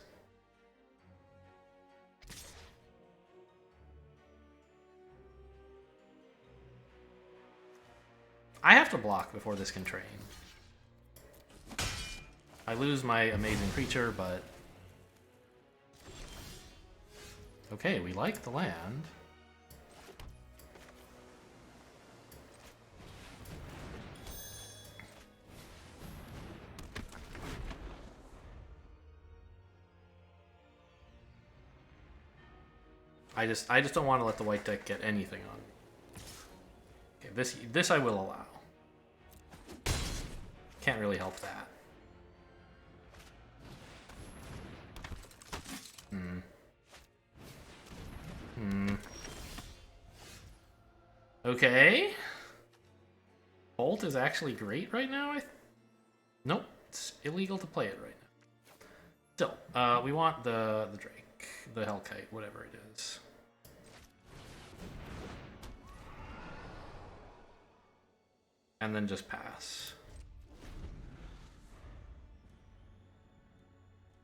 I have to block before this can train. I lose my amazing creature, but... okay, we like the land. I just don't want to let the white deck get anything on me. Okay, this I will allow. Can't really help that. Okay. Bolt is actually great right now. Nope, it's illegal to play it right now. Still, we want the Drake, the Hellkite, whatever it is. And then just pass.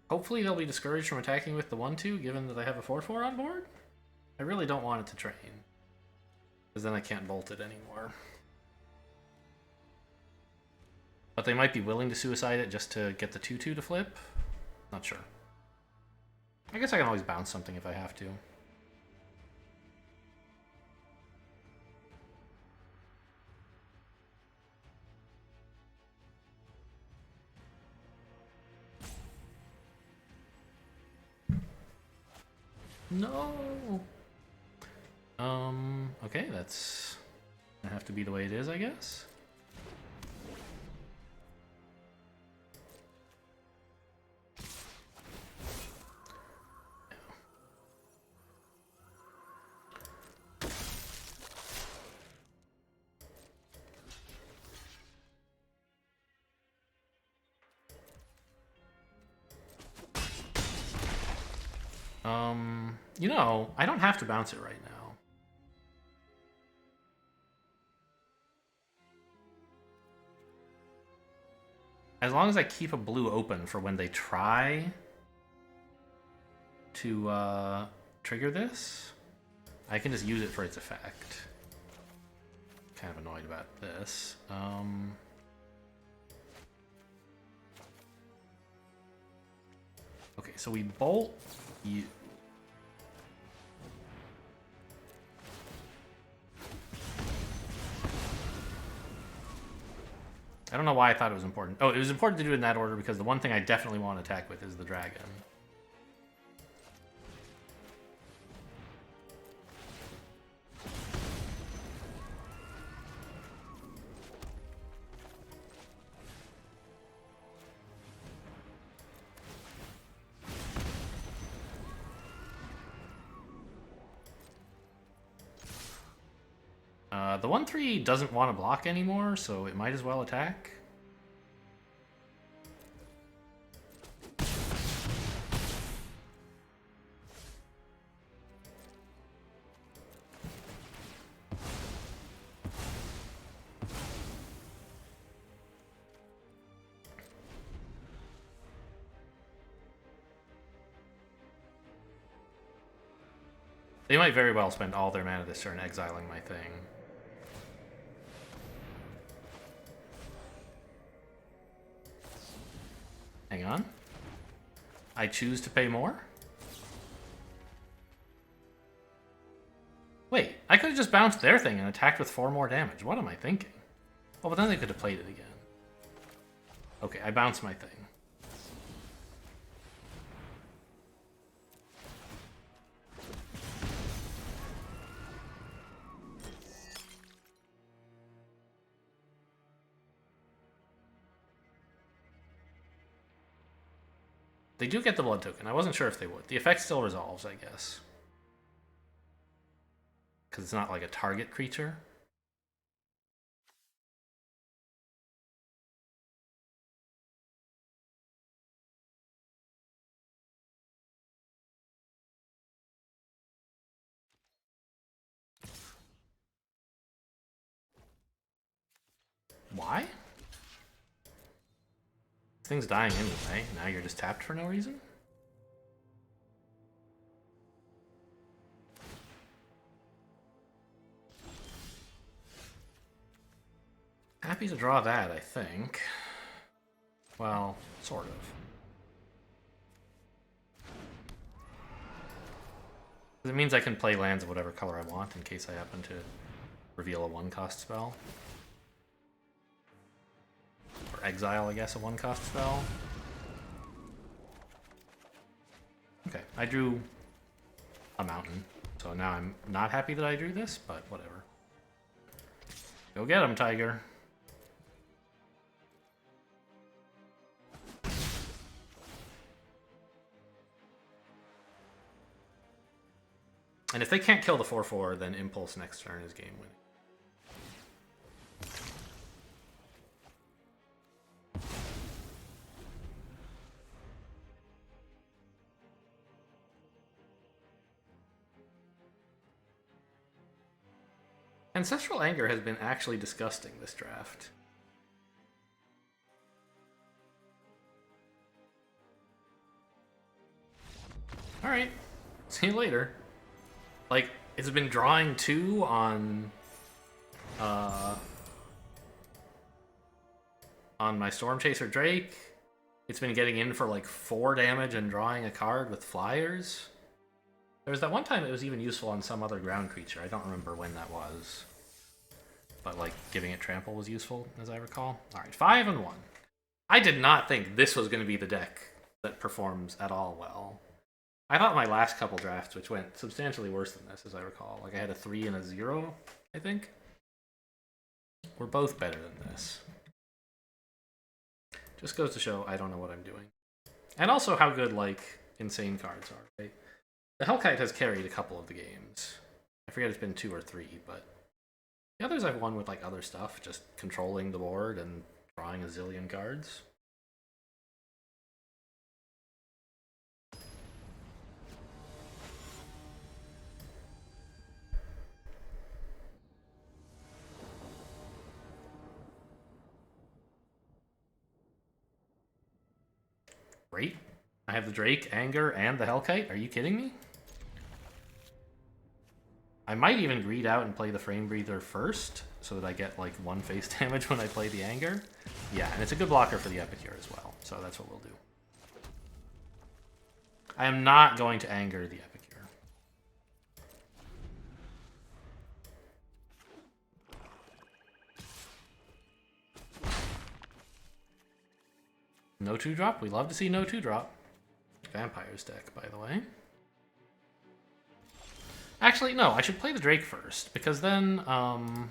Hopefully they'll be discouraged from attacking with the 1/2, given that I have a 4/4 on board. I really don't want it to train, because then I can't bolt it anymore. But they might be willing to suicide it just to get the 2/2 to flip. Not sure. I guess I can always bounce something if I have to. No. Okay, that's gonna have to be the way it is, I guess. You know, I don't have to bounce it right now. As long as I keep a blue open for when they try to trigger this, I can just use it for its effect. Kind of annoyed about this. Okay, so we bolt you. I don't know why I thought it was important. Oh, it was important to do it in that order because the one thing I definitely want to attack with is the dragon. The 1/3 doesn't want to block anymore, so it might as well attack. They might very well spend all their mana this turn exiling my thing. Hang on. I choose to pay more? Wait, I could have just bounced their thing and attacked with 4 more damage. What am I thinking? Oh, but then they could have played it again. Okay, I bounced my thing. They do get the blood token. I wasn't sure if they would. The effect still resolves, I guess. Because it's not like a target creature. Why? Thing's dying anyway. Now you're just tapped for no reason? Happy to draw that, I think. Well, sort of. It means I can play lands of whatever color I want in case I happen to reveal a 1-cost spell. Or exile, I guess, a 1-cost spell. Okay, I drew a mountain. So now I'm not happy that I drew this, but whatever. Go get him, Tiger. And if they can't kill the 4/4, then Impulse next turn is game winning. Ancestral Anger has been actually disgusting this draft. Alright, see you later. Like, it's been drawing 2 on my Storm Chaser Drake. It's been getting in for like 4 damage and drawing a card with flyers. There was that one time it was even useful on some other ground creature. I don't remember when that was. But like giving it trample was useful, as I recall. Alright, 5 and 1. I did not think this was going to be the deck that performs at all well. I thought my last couple drafts, which went substantially worse than this, as I recall, like I had a 3 and a 0, I think, were both better than this. Just goes to show I don't know what I'm doing. And also how good, like, insane cards are, right? The Hellkite has carried a couple of the games. I forget it's been 2 or 3, but the others I've won with, like, other stuff, just controlling the board and drawing a zillion cards. Great. I have the Drake, Anger, and the Hellkite. Are you kidding me? I might even greed out and play the Frame Breather first, so that I get like 1 face damage when I play the Anger. Yeah, and it's a good blocker for the Epicure as well, so that's what we'll do. I am not going to Anger the Epicure. No 2-drop? We love to see no 2-drop. Vampire's deck, by the way. Actually, no, I should play the Drake first, because then, on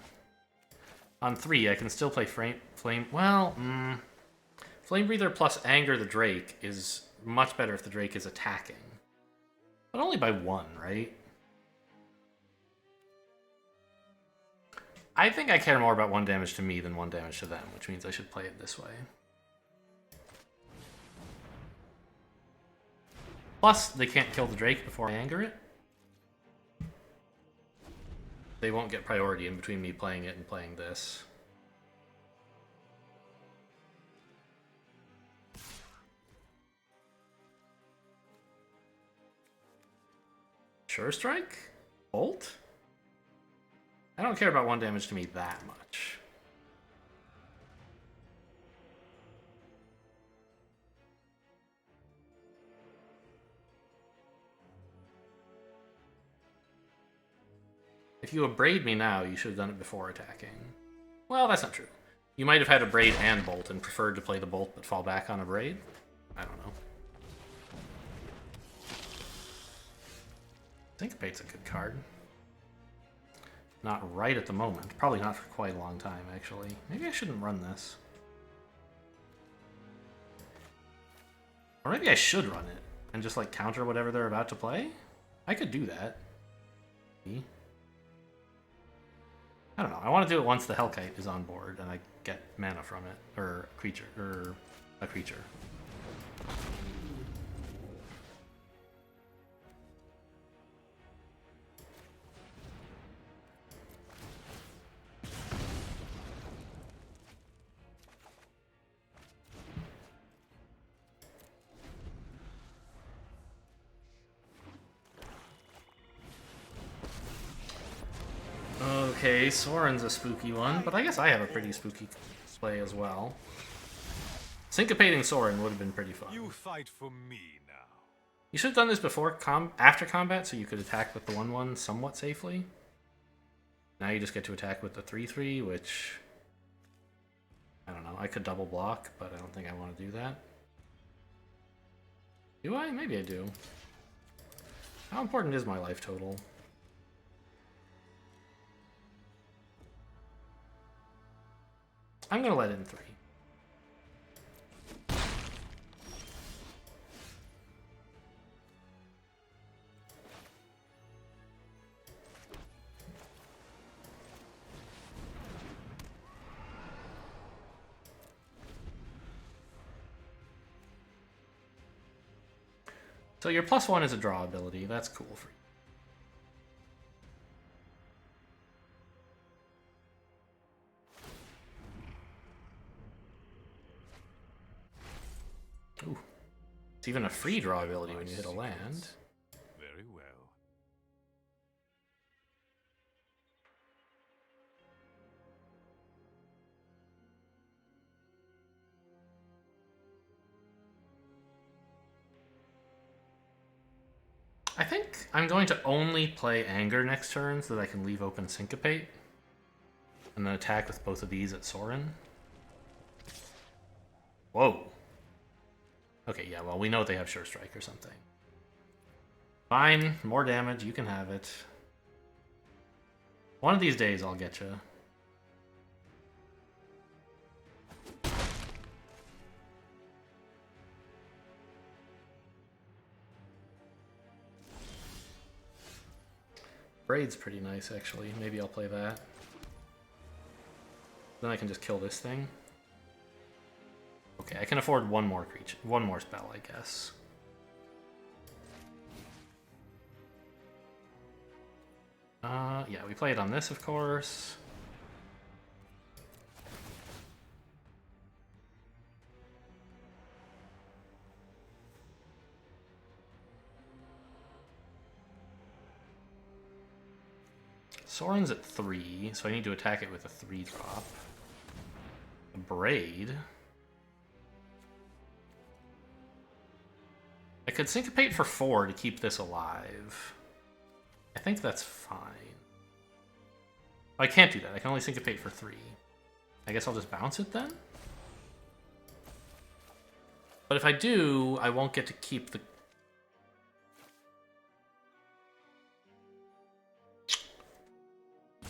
3, I can still play Flame Breather plus Anger the Drake is much better if the Drake is attacking. But only by 1, right? I think I care more about 1 damage to me than 1 damage to them, which means I should play it this way. Plus, they can't kill the Drake before I Anger it. They won't get priority in between me playing it and playing this. Sure Strike? Bolt? I don't care about 1 damage to me that much. If you abrade me now, you should have done it before attacking. Well, that's not true. You might have had abrade and bolt and preferred to play the bolt but fall back on abrade. I don't know. Syncopate's a good card. Not right at the moment. Probably not for quite a long time, actually. Maybe I shouldn't run this. Or maybe I should run it and just like counter whatever they're about to play. I could do that. I don't know. I want to do it once the Hellkite is on board and I get mana from it, or a creature. Okay, Soren's a spooky one, but I guess I have a pretty spooky play as well. Syncopating Soren would have been pretty fun. You fight for me now. You should have done this before after combat, so you could attack with the 1/1 somewhat safely. Now you just get to attack with the 3/3, which I don't know. I could double block, but I don't think I want to do that. Do I? Maybe I do. How important is my life total? I'm gonna let in 3. So your +1 is a draw ability. That's cool for you. Ooh. It's even a free draw ability when you hit a land. Very well. I think I'm going to only play Anger next turn so that I can leave open Syncopate. And then attack with both of these at Sorin. Whoa. Okay, yeah, well, we know they have Sure Strike or something. Fine, more damage, you can have it. One of these days I'll get you. Braid's pretty nice, actually. Maybe I'll play that. Then I can just kill this thing. Okay, I can afford one more creature, one more spell, I guess. Yeah, we play it on this, of course. Sorin's at 3, so I need to attack it with a 3-drop. A Braid. I could Syncopate for 4 to keep this alive. I think that's fine. I can't do that. I can only Syncopate for 3. I guess I'll just bounce it then? But if I do, I won't get to keep the...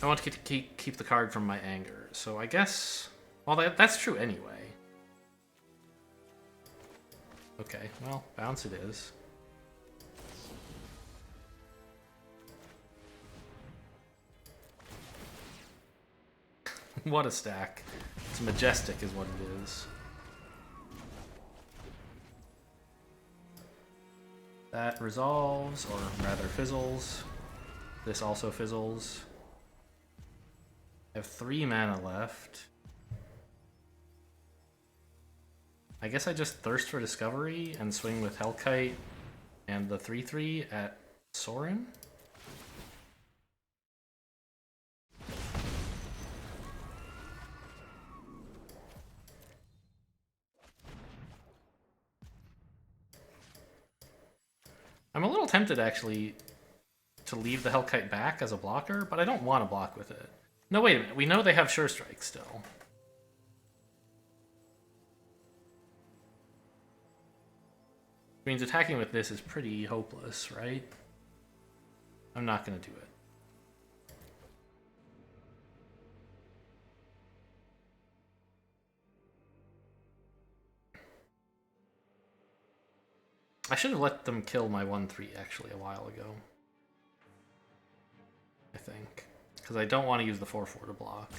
I want to get to keep the card from my Anger. So I guess... Well, that's true anyway. Okay, well, bounce it is. What a stack. It's majestic is what it is. That resolves, or rather fizzles. This also fizzles. I have 3 mana left. I guess I just Thirst for Discovery and swing with Hellkite and the 3/3 at Sorin? I'm a little tempted, actually, to leave the Hellkite back as a blocker, but I don't want to block with it. No, wait a minute. We know they have Sure Strike still. Means attacking with this is pretty hopeless, right? I'm not going to do it. I should have let them kill my 1/3 actually a while ago. I think. Because I don't want to use the 4/4 to block.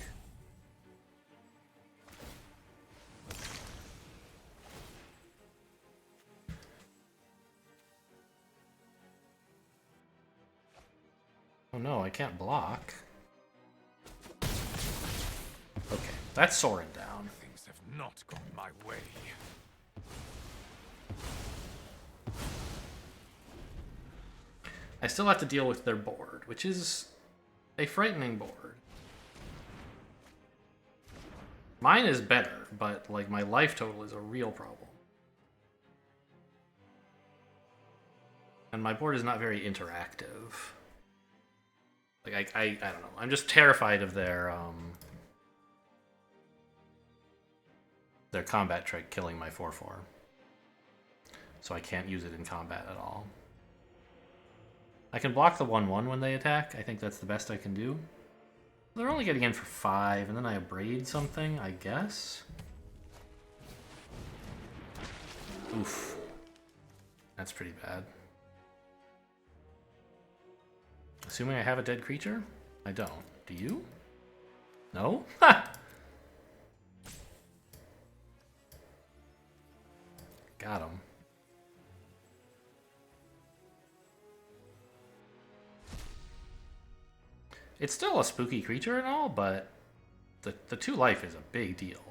Oh no, I can't block. Okay, that's Sorin down. Things have not gone my way. I still have to deal with their board, which is a frightening board. Mine is better, but like my life total is a real problem. And my board is not very interactive. Like I don't know. I'm just terrified of their combat trick killing my 4/4. So I can't use it in combat at all. I can block the 1/1 when they attack. I think that's the best I can do. They're only getting in for 5, and then I abrade something, I guess? Oof. That's pretty bad. Assuming I have a dead creature? I don't. Do you? No? Ha! Got him. It's still a spooky creature and all, but the 2 life is a big deal.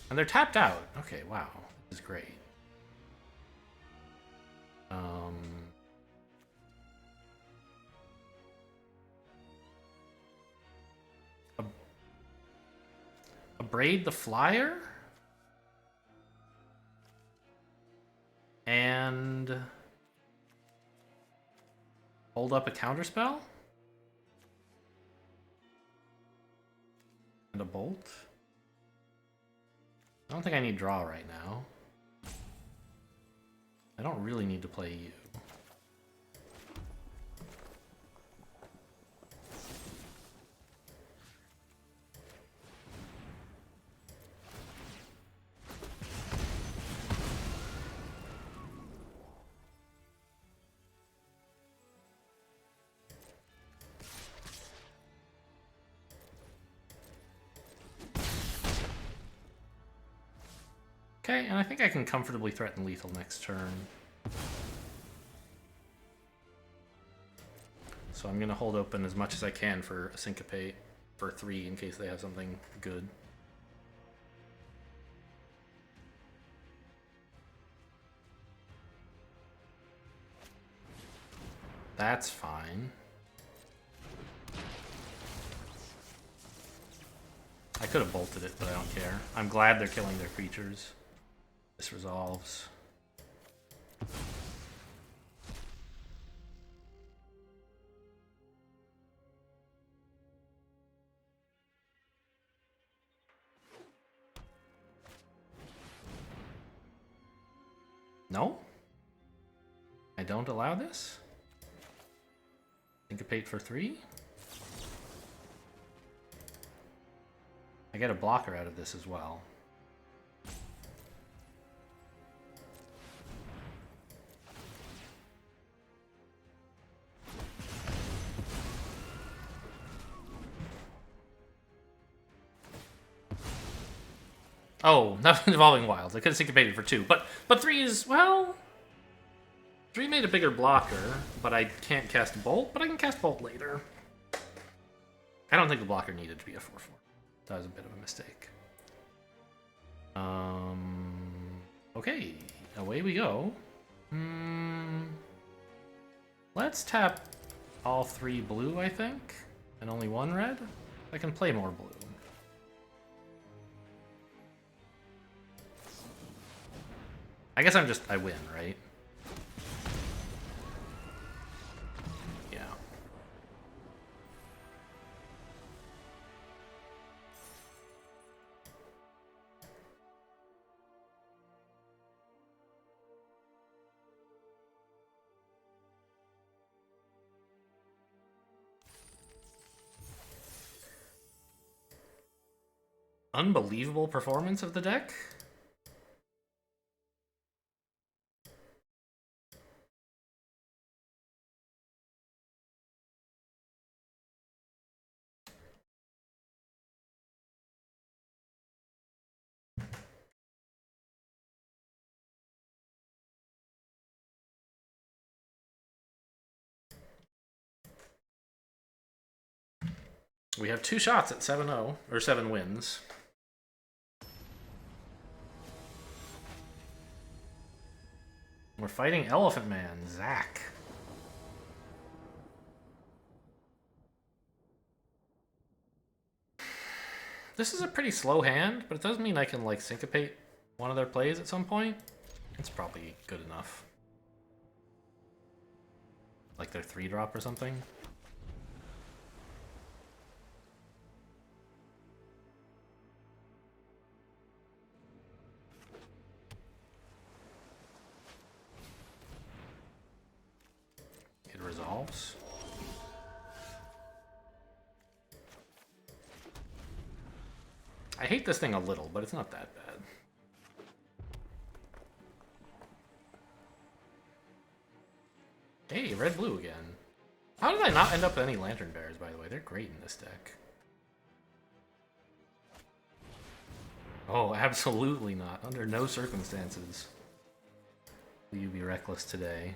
And they're tapped out. Okay, wow. This is great. Abrade the flyer? And hold up a counterspell? And a bolt? I don't think I need draw right now. I don't really need to play you. Okay, and I think I can comfortably threaten lethal next turn. So I'm going to hold open as much as I can for a Syncopate for 3 in case they have something good. That's fine. I could have bolted it, but I don't care. I'm glad they're killing their creatures. This resolves. No? I don't allow this? Syncopate for 3? I get a blocker out of this as well. Oh, not involving wilds. I could have syncopated for 2, but 3 is, well, 3 made a bigger blocker, but I can't cast Bolt, but I can cast Bolt later. I don't think the blocker needed to be a 4/4. That was a bit of a mistake. Okay, away we go. Let's tap all 3 blue, I think, and only 1 red. I can play more blue. I guess I win, right? Yeah. Unbelievable performance of the deck. We have 2 shots at 7-0, or 7 wins. We're fighting Elephant Man, Zach. This is a pretty slow hand, but it does mean I can, like, syncopate one of their plays at some point. It's probably good enough. Like their 3-drop or something. It resolves. I hate this thing a little, but it's not that bad. Hey, red-blue again. How did I not end up with any Lantern Bears, by the way? They're great in this deck. Oh, absolutely not. Under no circumstances will you be reckless today.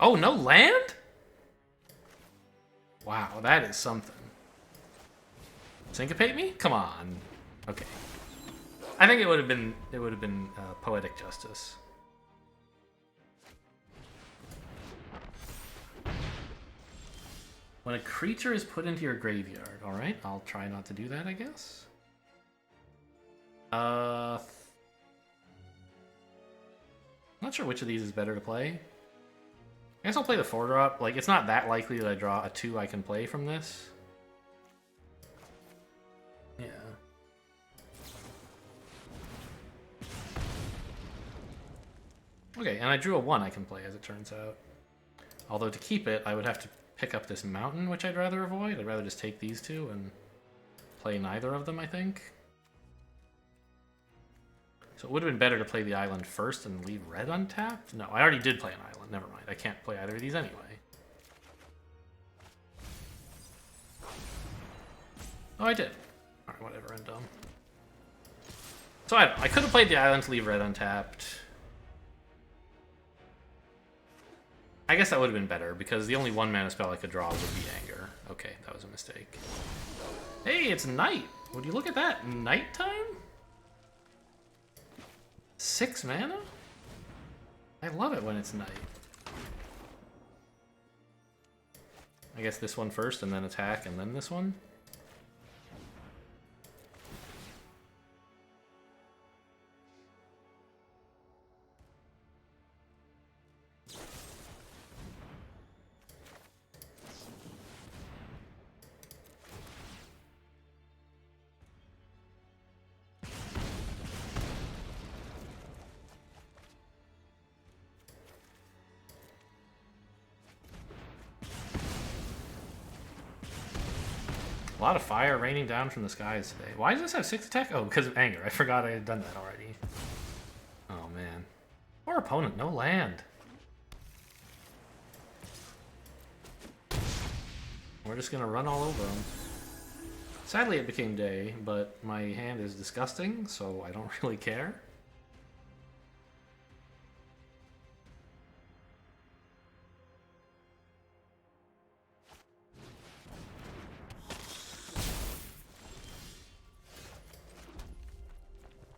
Oh, no land? Wow, that is something. Syncopate me? Come on. Okay. I think it would have been poetic justice. When a creature is put into your graveyard, all right, I'll try not to do that, I guess. Not sure which of these is better to play. I guess I'll play the 4-drop. Like, it's not that likely that I draw a 2 I can play from this. Yeah. Okay, and I drew a 1 I can play, as it turns out. Although to keep it, I would have to pick up this mountain, which I'd rather avoid. I'd rather just take these two and play neither of them, I think. So it would have been better to play the island first and leave red untapped? No, I already did play an island. Never mind. I can't play either of these anyway. Oh, I did. Alright, whatever, I'm dumb. So I could have played the island to leave red untapped. I guess that would have been better, because the only 1-mana spell I could draw would be Anger. Okay, that was a mistake. Hey, it's night! Would you look at that? Nighttime? 6 mana? I love it when it's night. I guess this one first, and then attack, and then this one? A lot of fire raining down from the skies today. Why does this have 6 attack? Oh, because of Anger. I forgot I had done that already. Oh, man. Poor opponent, no land. We're just going to run all over him. Sadly, it became day, but my hand is disgusting, so I don't really care.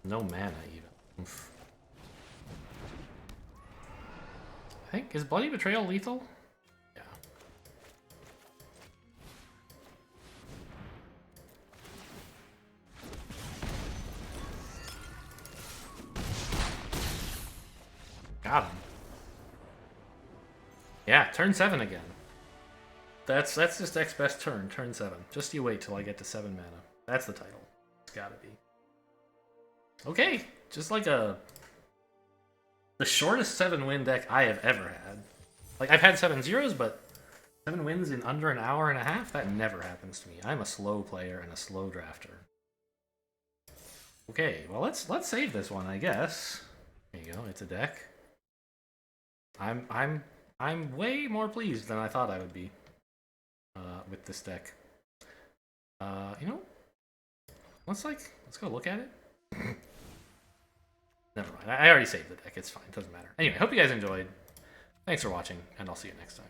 No mana, even. Oof. I think, is Bloody Betrayal lethal? Yeah. Got him. Yeah, turn 7 again. That's just Deck's best turn, turn 7. Just you wait till I get to 7 mana. That's the title. It's gotta be. Okay, just like the shortest 7-win deck I have ever had. Like, I've had 7-0s, but 7 wins in under an hour and a half? That never happens to me. I'm a slow player and a slow drafter. Okay, well let's save this one, I guess. There you go, it's a deck. I'm way more pleased than I thought I would be with this deck. You know, let's go look at it. Never mind. I already saved the deck. It's fine. It doesn't matter. Anyway, hope you guys enjoyed. Thanks for watching, and I'll see you next time.